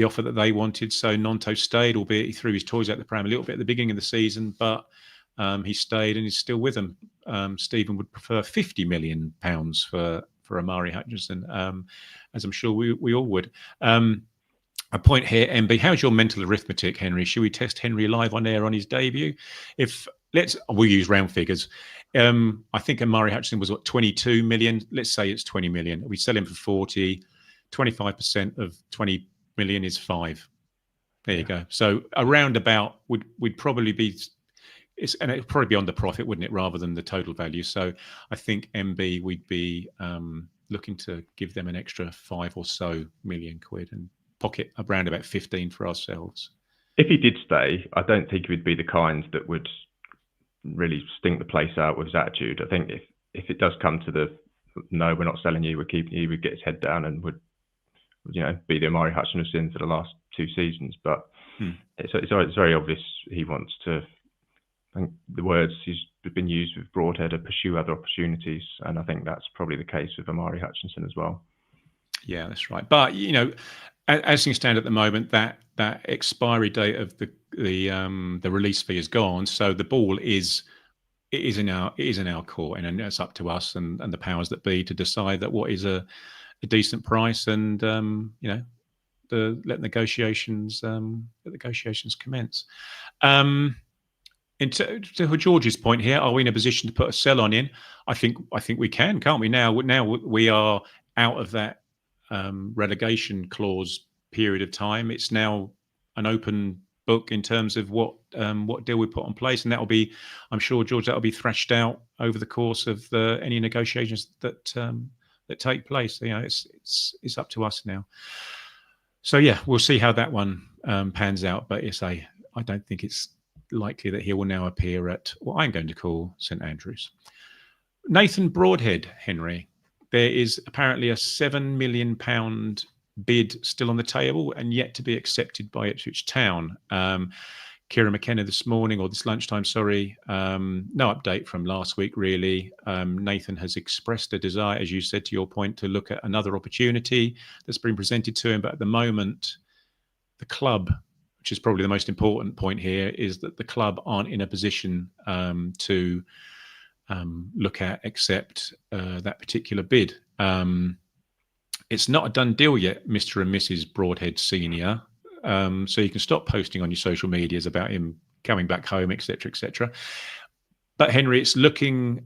offer that they wanted, so Nonto stayed, albeit he threw his toys out the pram a little bit at the beginning of the season, but he stayed and he's still with them. Stephen would prefer £50 million for Omari Hutchinson, as I'm sure we all would. A point here, MB, how's your mental arithmetic, Henry? Should we test Henry live on air on his debut? We'll use round figures. I think Omari Hutchinson was 22 million. Let's say it's 20 million. We sell him for 40. 25% of 20 million is 5. There you go. So around about would probably be, and it'd probably be on the profit, wouldn't it, rather than the total value. So I think MB, we'd be looking to give them an extra 5 or so million quid and pocket around about 15 for ourselves. If he did stay, I don't think he would be the kind that would really stink the place out with his attitude. I think if it does come to the no, we're not selling you, we're keeping you, would get his head down and would be the Omari Hutchinson for the last 2 seasons. But it's very obvious he wants to. I think the words he's been used with Broadhead are pursue other opportunities, and I think that's probably the case with Omari Hutchinson as well. Yeah, that's right. But as things stand at the moment, that expiry date of the release fee is gone, so the ball is in our court, and it's up to us and the powers that be to decide that what is a decent price, and let negotiations commence. To George's point here, are we in a position to put a sell on in? I think we can, can't we? Now we are out of that relegation clause period of time. It's now an open book in terms of what deal we put on place, and that'll be, I'm sure, George, that'll be thrashed out over the course of any negotiations that take place. It's up to us now. So yeah, we'll see how that one pans out. But I don't think it's likely that he will now appear at what I'm going to call St Andrews. Nathan Broadhead, Henry. There is apparently a £7 million bid still on the table and yet to be accepted by Ipswich Town. Kieran McKenna this lunchtime, no update from last week, really. Nathan has expressed a desire, as you said, to your point, to look at another opportunity that's been presented to him. But at the moment, the club, which is probably the most important point here, is that the club aren't in a position to accept that particular bid. It's not a done deal yet, Mr. and Mrs. Broadhead Senior. So you can stop posting on your social medias about him coming back home, etc., etc. But Henry, it's looking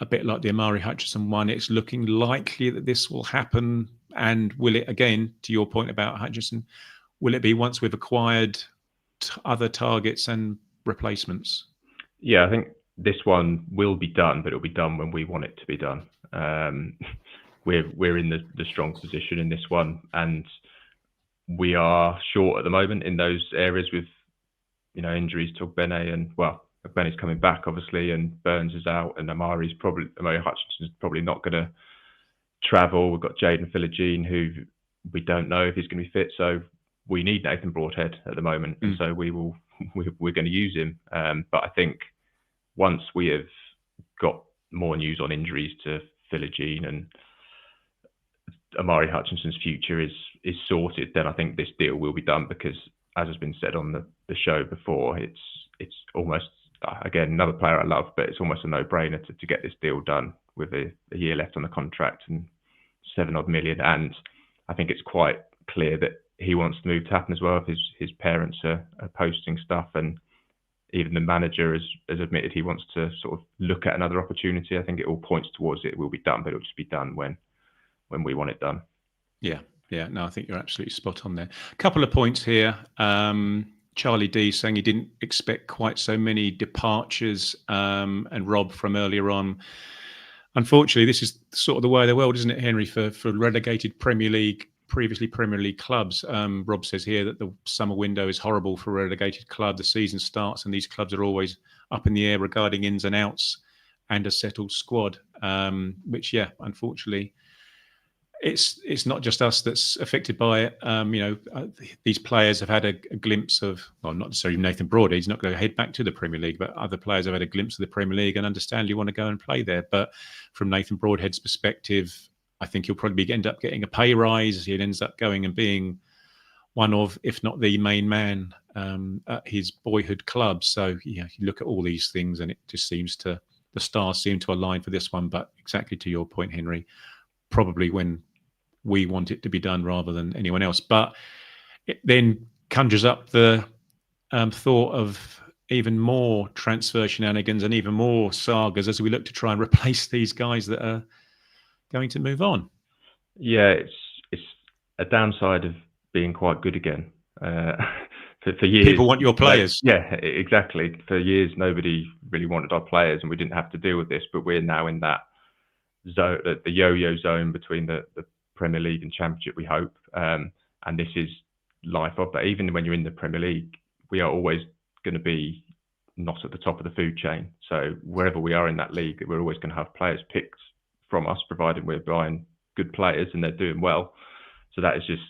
a bit like the Omari Hutchinson one. It's looking likely that this will happen. And will it, again, to your point about Hutchinson, will it be once we've acquired other targets and replacements? Yeah, I think this one will be done, but it'll be done when we want it to be done. We're in the strong position in this one, and we are short at the moment in those areas with injuries to Ogbene, and Ogbene's coming back obviously, and Burns is out, and Omari Hutchinson's probably not going to travel. We've got Jaden Philogene, who we don't know if he's going to be fit, so we need Nathan Broadhead at the moment, and so we're going to use him. But I think once we have got more news on injuries to Philogene and Omari Hutchinson's future is sorted, then I think this deal will be done, because as has been said on the show before, it's almost, again, another player I love, but it's almost a no-brainer to get this deal done with a year left on the contract and 7-odd million. And I think it's quite clear that he wants the move to happen as well. His parents are posting stuff, and even the manager has admitted he wants to sort of look at another opportunity. I think it all points towards it will be done, but it'll just be done when we want it done. Yeah. No, I think you're absolutely spot on there. A couple of points here. Charlie D saying he didn't expect quite so many departures, and Rob from earlier on. Unfortunately, this is sort of the way of the world, isn't it, Henry, for relegated previously Premier League clubs. Rob says here that the summer window is horrible for a relegated club. The season starts and these clubs are always up in the air regarding ins and outs and a settled squad, which, yeah, unfortunately, it's not just us that's affected by it. These players have had a glimpse of, well, not necessarily Nathan Broad. He's not going to head back to the Premier League, but other players have had a glimpse of the Premier League and understand you want to go and play there. But from Nathan Broadhead's perspective, I think he'll probably end up getting a pay rise. He ends up going and being one of, if not the main man at his boyhood club. So, yeah, you look at all these things and it just seems the stars seem to align for this one. But exactly to your point, Henry, probably when we want it to be done rather than anyone else. But it then conjures up the thought of even more transfer shenanigans and even more sagas as we look to try and replace these guys that are going to move on. Yeah, it's a downside of being quite good again. For years, people want your players. Yeah, exactly. For years, nobody really wanted our players, and we didn't have to deal with this. But we're now in that zone, the yo-yo zone between the Premier League and Championship, we hope. And this is life of that. Even when you're in the Premier League, we are always going to be not at the top of the food chain. So wherever we are in that league, we're always going to have players picked from us, provided we're buying good players and they're doing well. So that is just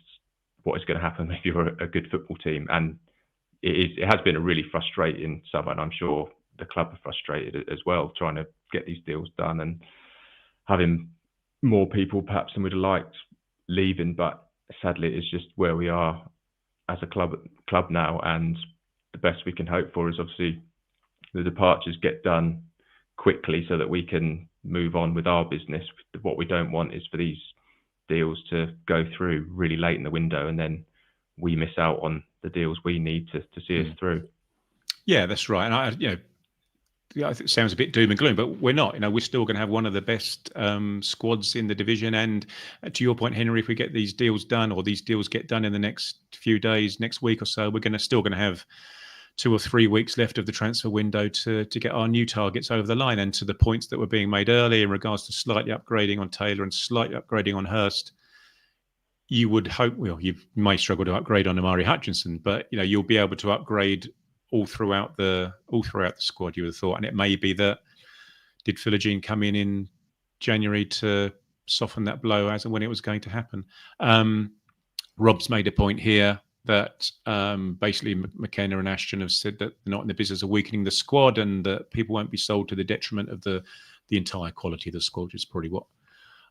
what is going to happen if you're a good football team. And it has been a really frustrating summer, and I'm sure the club are frustrated as well, trying to get these deals done and having more people perhaps than we'd have liked leaving. But sadly, it's just where we are as a club now, and the best we can hope for is obviously the departures get done quickly so that we can move on with our business. What we don't want is for these deals to go through really late in the window and then we miss out on the deals we need to see us through. Yeah, that's right. And it sounds a bit doom and gloom, but we're not. We're still going to have one of the best squads in the division. And to your point, Henry, if we get these deals done, or these deals get done in the next few days, next week or so, we're still going to have 2 or 3 weeks left of the transfer window to get our new targets over the line. And to the points that were being made earlier in regards to slightly upgrading on Taylor and slightly upgrading on Hurst, you would hope, well, you may struggle to upgrade on Omari Hutchinson, but you'll be able to upgrade all throughout the squad, you would have thought. And it may be that, did Philogene come in January to soften that blow as and when it was going to happen? Rob's made a point here that basically McKenna and Ashton have said that they're not in the business of weakening the squad, and that people won't be sold to the detriment of the entire quality of the squad, which is probably what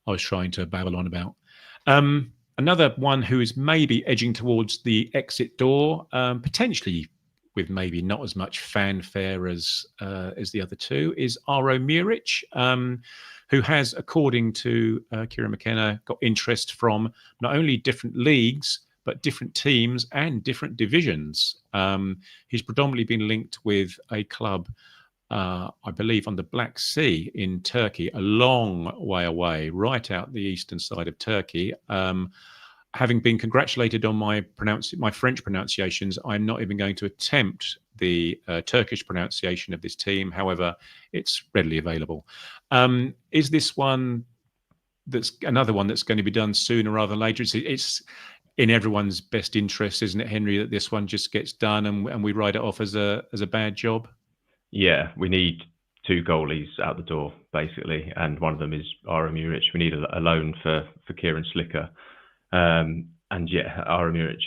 I was trying to babble on about. Another one who is maybe edging towards the exit door, potentially with maybe not as much fanfare as the other two, is Aro Muric, who has, according to Kieran McKenna, got interest from not only different leagues, but different teams and different divisions. He's predominantly been linked with a club, I believe, on the Black Sea in Turkey, a long way away, right out the eastern side of Turkey. Having been congratulated on my French pronunciations, I'm not even going to attempt the Turkish pronunciation of this team. However, it's readily available. Is this one that's another one that's going to be done sooner rather than later? It's in everyone's best interest, isn't it, Henry, that this one just gets done and we write it off as a bad job? Yeah, we need 2 goalies out the door, basically, and one of them is Aro Muric. We need a loan for Kieran Slicker. And yeah, Aro Muric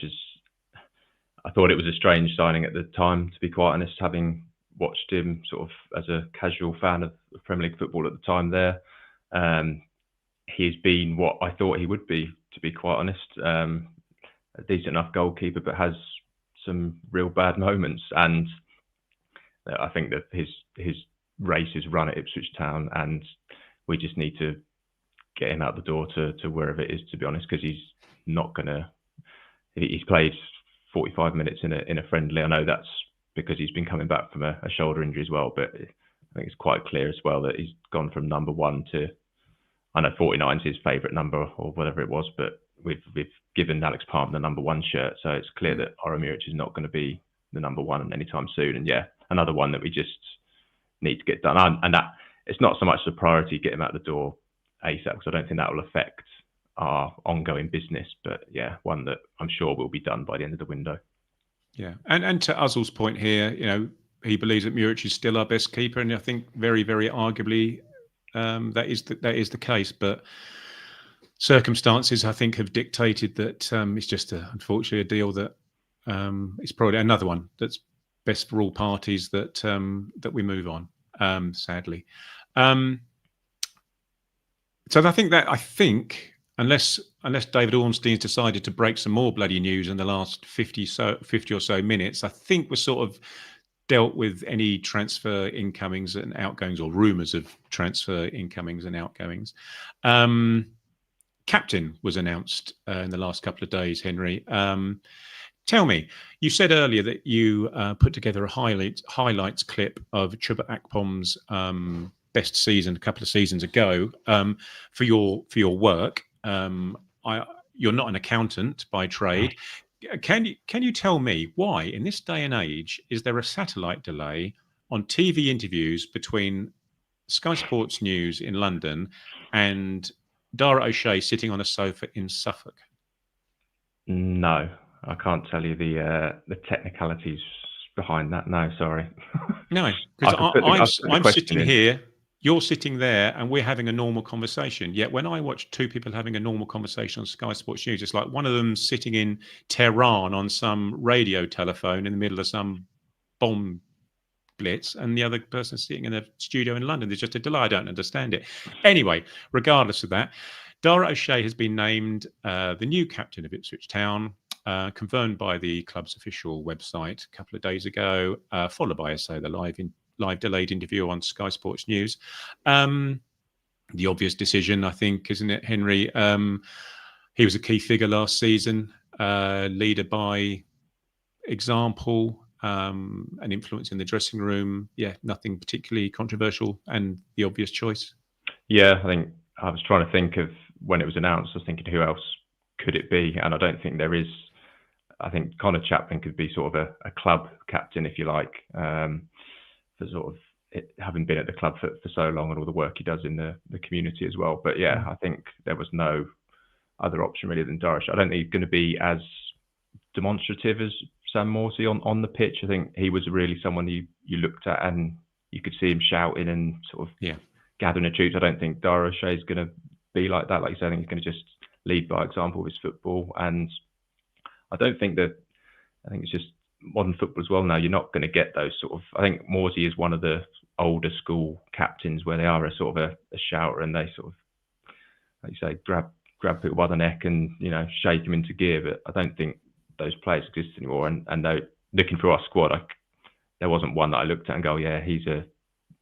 I thought it was a strange signing at the time, to be quite honest, having watched him sort of as a casual fan of Premier League football at the time there. he's been what I thought he would be, to be quite honest. A decent enough goalkeeper, but has some real bad moments. And I think that his race is run at Ipswich Town, and we just need to get him out the door to wherever it is, to be honest, because he's not gonna. He's played 45 minutes in a friendly. I know that's because he's been coming back from a shoulder injury as well, but I think it's quite clear as well that he's gone from number 1 to, I know 49 is his favourite number or whatever it was, but we've given Alex Palm the number 1 shirt, so it's clear that Omari is not going to be the number 1 anytime soon. And yeah, another one that we just need to get done. And that it's not so much the priority get him out the door ASAP, because I don't think that will affect our ongoing business. But yeah, one that I'm sure will be done by the end of the window. Yeah, and to Uzzle's point here, he believes that Muric is still our best keeper, and I think very, very arguably that is the case. But circumstances, I think, have dictated that it's just unfortunately a deal that it's probably another one that's best for all parties that we move on. Sadly, so I think unless David Ornstein's decided to break some more bloody news in the last 50 or so minutes, I think we're sort of dealt with any transfer incomings and outgoings, or rumours of transfer incomings and outgoings. Captain was announced in the last couple of days, Henry. Tell me, you said earlier that you put together a highlights clip of Chuba Akpom's best season a couple of seasons ago for your work. You're not an accountant by trade. Can you tell me why, in this day and age, is there a satellite delay on TV interviews between Sky Sports News in London and Dara O'Shea sitting on a sofa in Suffolk? No, I can't tell you the technicalities behind that. No, sorry. No, because I'm sitting here, you're sitting there, and we're having a normal conversation. Yet when I watch two people having a normal conversation on Sky Sports News, it's like one of them sitting in Tehran on some radio telephone in the middle of some bomb blitz, and the other person sitting in a studio in London. There's just a delay. I don't understand it. Anyway, regardless of that, Dara O'Shea has been named the new captain of Ipswich Town, confirmed by the club's official website a couple of days ago, followed by, the live delayed interview on Sky Sports News. The obvious decision, I think, isn't it, Henry? He was a key figure last season, leader by example, an influence in the dressing room. Yeah, nothing particularly controversial, and the obvious choice. Yeah, I think I was trying to think of when it was announced. I was thinking, who else could it be? And I don't think there is. I think Connor Chaplin could be sort of a club captain, if you like, for sort of having been at the club for so long and all the work he does in the community as well. But yeah, I think there was no other option really than Dara. I don't think he's going to be as demonstrative as Sam Morsey on the pitch. I think he was really someone you looked at and you could see him shouting and sort of gathering the troops. I don't think Dara O'Shea is going to be like that. Like you said, I think he's going to just lead by example with his football. And I think it's just modern football as well now. You're not going to get those sort of. I think Morsey is one of the older school captains where they are a sort of a shouter, and they sort of, like you say, grab people by the neck and shake them into gear. But I don't think those players exist anymore. And though looking through our squad, there wasn't one that I looked at and go, yeah, he's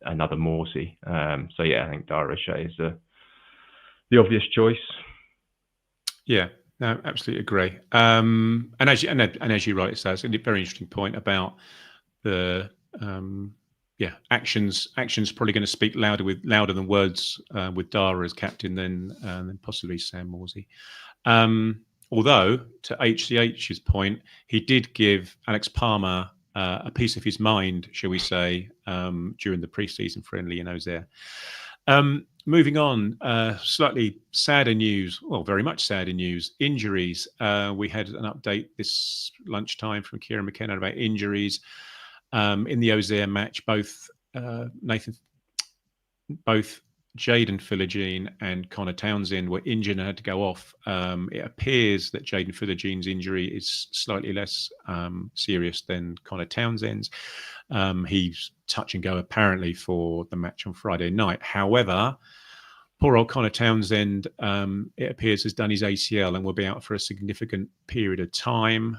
another Morsey. So yeah, I think Dara O'Shea is the obvious choice. Yeah. No, absolutely agree. And as you rightly say, it's a very interesting point about the actions. Actions probably going to speak louder than words with Dara as captain than possibly Sam Morsey. Although to HCH's point, he did give Alex Palmer a piece of his mind, shall we say, during the pre-season friendly in Ozair. Moving on, slightly sadder news, well, very much sadder news, injuries. We had an update this lunchtime from Kieran McKenna about injuries in the Ozair match. Both Jayden Philogene and Connor Townsend were injured and had to go off. It appears that Jayden Philogene's injury is slightly less serious than Connor Townsend's. He's touch and go apparently for the match on Friday night. However, poor old Connor Townsend, it appears, has done his ACL and will be out for a significant period of time.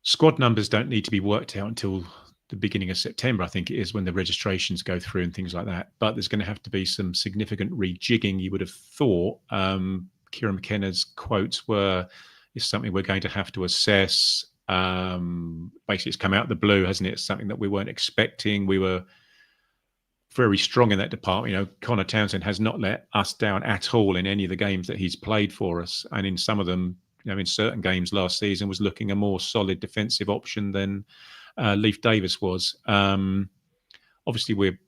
Squad numbers don't need to be worked out until the beginning of September, I think it is, when the registrations go through and things like that. But there's going to have to be some significant rejigging, you would have thought. Kieran McKenna's quotes were, "It's something we're going to have to assess." Basically, it's come out of the blue, hasn't it? It's something that we weren't expecting. We were very strong in that department. You know, Connor Townsend has not let us down at all in any of the games that he's played for us. And in some of them, you know, in certain games last season, was looking a more solid defensive option than Leif Davis was. Obviously, we're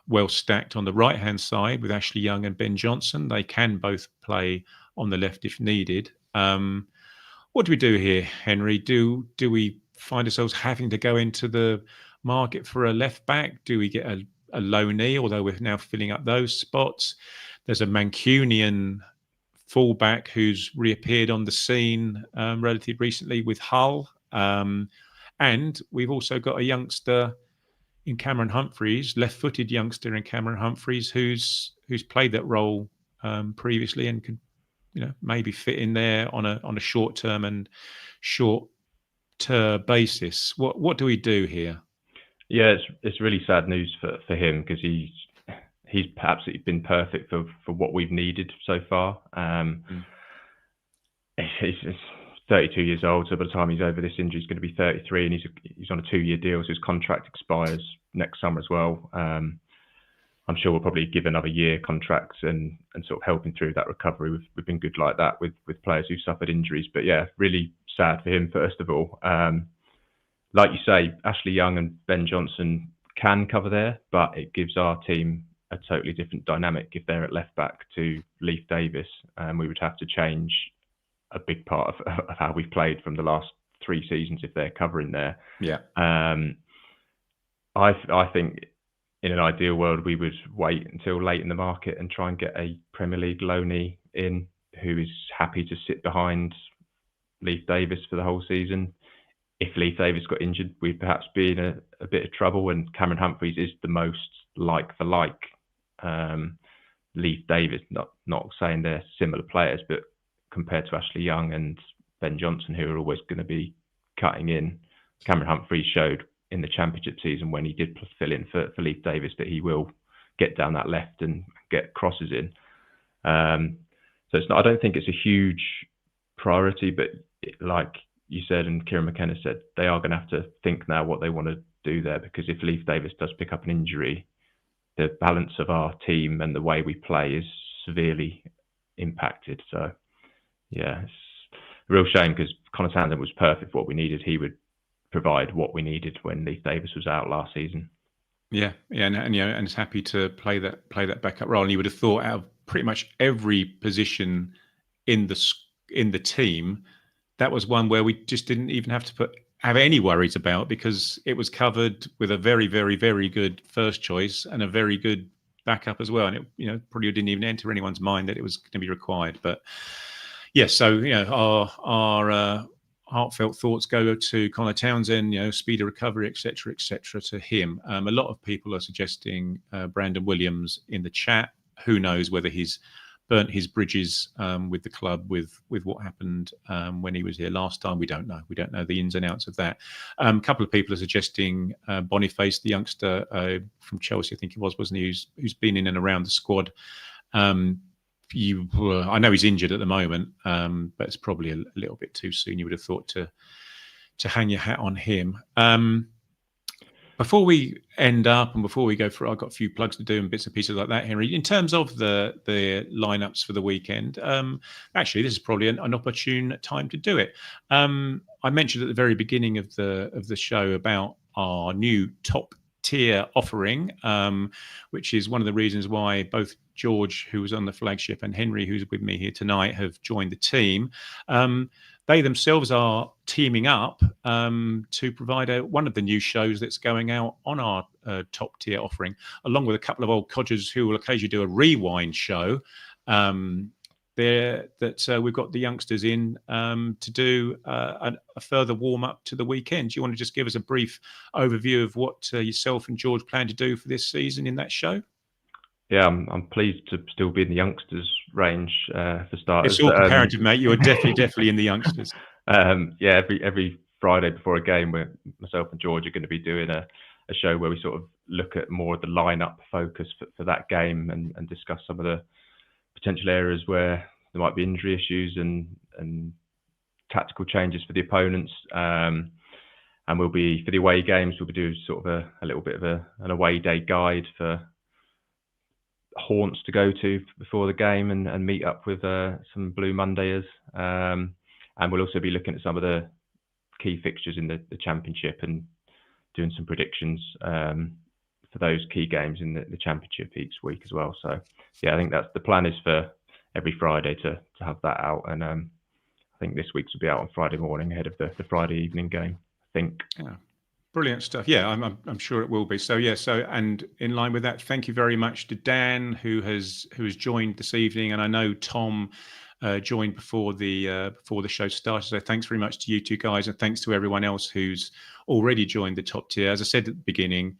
well stacked on the right-hand side with Ashley Young and Ben Johnson. They can both play on the left if needed. What do we do here, Henry? Do we find ourselves having to go into the market for a left back? Do we get a loanee, although we're now filling up those spots? There's a Mancunian fullback who's reappeared on the scene relatively recently with Hull. And we've also got a youngster in Cameron Humphreys, left-footed youngster in Cameron Humphreys, who's played that role previously and could, you know, maybe fit in there on a short-term and short-term basis. What do we do here? Yeah, it's really sad news for him, because he's absolutely been perfect for what we've needed so far. He's 32 years old, so by the time he's over this injury, he's going to be 33, and he's on a 2-year deal, so his contract expires next summer as well. I'm sure we'll probably give another year contracts and sort of help him through that recovery. We've been good like that with players who suffered injuries, but yeah, really sad for him first of all. Like you say, Ashley Young and Ben Johnson can cover there, but it gives our team a totally different dynamic if they're at left back to Leif Davis. We would have to change a big part of how we've played from the last 3 seasons if they're covering there. Yeah. I think in an ideal world, we would wait until late in the market and try and get a Premier League loanee in who is happy to sit behind Leif Davis for the whole season. If Leif Davis got injured, we'd perhaps be in a bit of trouble, and Cameron Humphreys is the most like for like Leif Davis. Not saying they're similar players, but compared to Ashley Young and Ben Johnson, who are always going to be cutting in, Cameron Humphreys showed in the Championship season when he did fill in for Leif Davis that he will get down that left and get crosses in. So I don't think it's a huge priority, but like you said and Kieran McKenna said, they are going to have to think now what they want to do there, because if Leif Davis does pick up an injury, the balance of our team and the way we play is severely impacted. So yeah, it's a real shame, because Connor Townsend was perfect for what we needed. He would provide what we needed when Leif Davis was out last season. Yeah, and you know, and is happy to play that backup role. And you would have thought out of pretty much every position in the team, that was one where we just didn't even have to have any worries about, because it was covered with a very, very, very good first choice and a very good backup as well. And it, you know, probably didn't even enter anyone's mind that it was going to be required. But yes, so you know, our heartfelt thoughts go to Connor Townsend, you know, speed of recovery, etc., to him. A lot of people are suggesting Brandon Williams in the chat. Who knows whether he's burnt his bridges with the club with what happened when he was here last time. We don't know. We don't know the ins and outs of that. A couple of people are suggesting Boniface, the youngster from Chelsea, I think he was, wasn't he, who's been in and around the squad. I know he's injured at the moment, but it's probably a little bit too soon, you would have thought, to hang your hat on him. Before we end up and before we go through, I've got a few plugs to do and bits and pieces like that, Henry. In terms of the lineups for the weekend, actually, this is probably an opportune time to do it. I mentioned at the very beginning of the show about our new top tier offering, which is one of the reasons why both George, who was on the flagship, and Henry, who's with me here tonight, have joined the team. They themselves are teaming up to provide one of the new shows that's going out on our top tier offering, along with a couple of old codgers who will occasionally do a rewind show. We've got the youngsters in to do a further warm up to the weekend. Do you want to just give us a brief overview of what yourself and George plan to do for this season in that show? Yeah, I'm pleased to still be in the youngsters range for starters. It's all comparative, mate. You are definitely in the youngsters. Yeah, every Friday before a game, myself and George are going to be doing a show where we sort of look at more of the lineup focus for that game and discuss some of the potential areas where there might be injury issues and tactical changes for the opponents. And we'll be, for the away games, we'll be doing sort of a little bit of an away day guide for haunts to go to before the game and meet up with some Blue Mondayers. And we'll also be looking at some of the key fixtures in the Championship and doing some predictions for those key games in the Championship each week as well. So, yeah, I think that's the plan, is for every Friday to have that out. And I think this week's will be out on Friday morning ahead of the Friday evening game, I think. Yeah. Brilliant stuff. Yeah, I'm sure it will be. So yeah. So, and in line with that, thank you very much to Dan who has joined this evening, and I know Tom joined before the show started. So thanks very much to you two guys, and thanks to everyone else who's already joined the top tier. As I said at the beginning,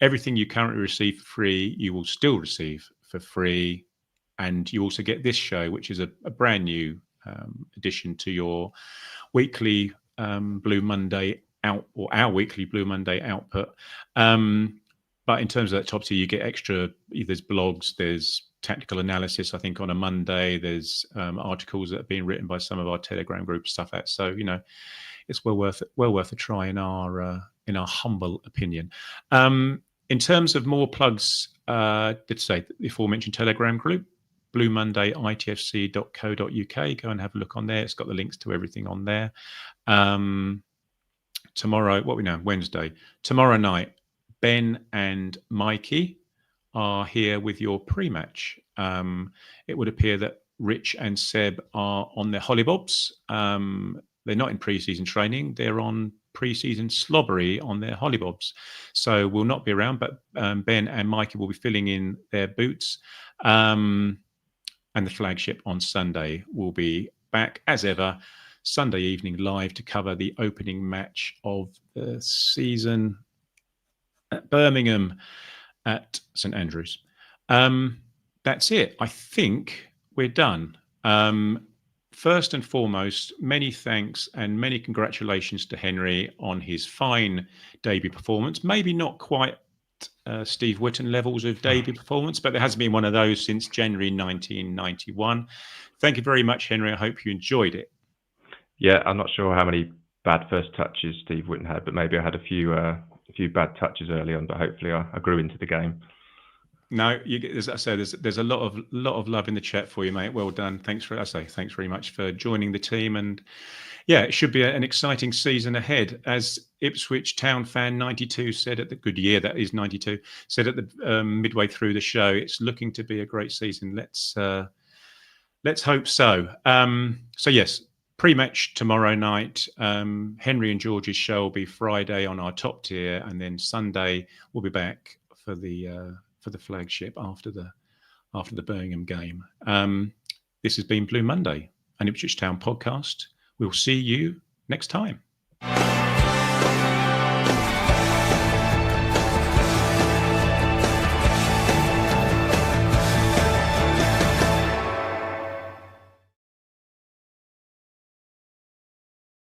everything you currently receive for free, you will still receive for free, and you also get this show, which is a brand new addition to your weekly Blue Monday out, or our weekly Blue Monday output. But in terms of that top tier, you get extra, there's blogs, there's tactical analysis, I think, on a Monday, there's articles that have been written by some of our Telegram group, stuff like that. So, it's well worth a try in our humble opinion. In terms of more plugs, did say the aforementioned Telegram group, Blue Monday, ITFC.co.uk. Go and have a look on there. It's got the links to everything on there. Tomorrow, Wednesday. Tomorrow night, Ben and Mikey are here with your pre-match. It would appear that Rich and Seb are on their hollybobs. They're not in pre-season training. They're on pre-season slobbery on their hollybobs. So will not be around, but Ben and Mikey will be filling in their boots. And the flagship on Sunday will be back as ever, Sunday evening live to cover the opening match of the season at Birmingham at St Andrews. That's it. I think we're done. First and foremost, many thanks and many congratulations to Henry on his fine debut performance. Maybe not quite Steve Whitten levels of debut performance, but there hasn't been one of those since January 1991. Thank you very much, Henry. I hope you enjoyed it. Yeah, I'm not sure how many bad first touches Steve Whitten had, but maybe I had a few bad touches early on, but hopefully I grew into the game. No, as I said, there's a lot of love in the chat for you, mate. Well done. Thanks very much for joining the team, and yeah, it should be an exciting season ahead. As Ipswich Town fan 92 said at the good year, that is 92, said at the midway through the show, it's looking to be a great season. Let's hope so. So yes, pre-match tomorrow night. Henry and George's show will be Friday on our top tier, and then Sunday we'll be back for the flagship after the Birmingham game. This has been Blue Monday, an Ipswich Town podcast. We'll see you next time.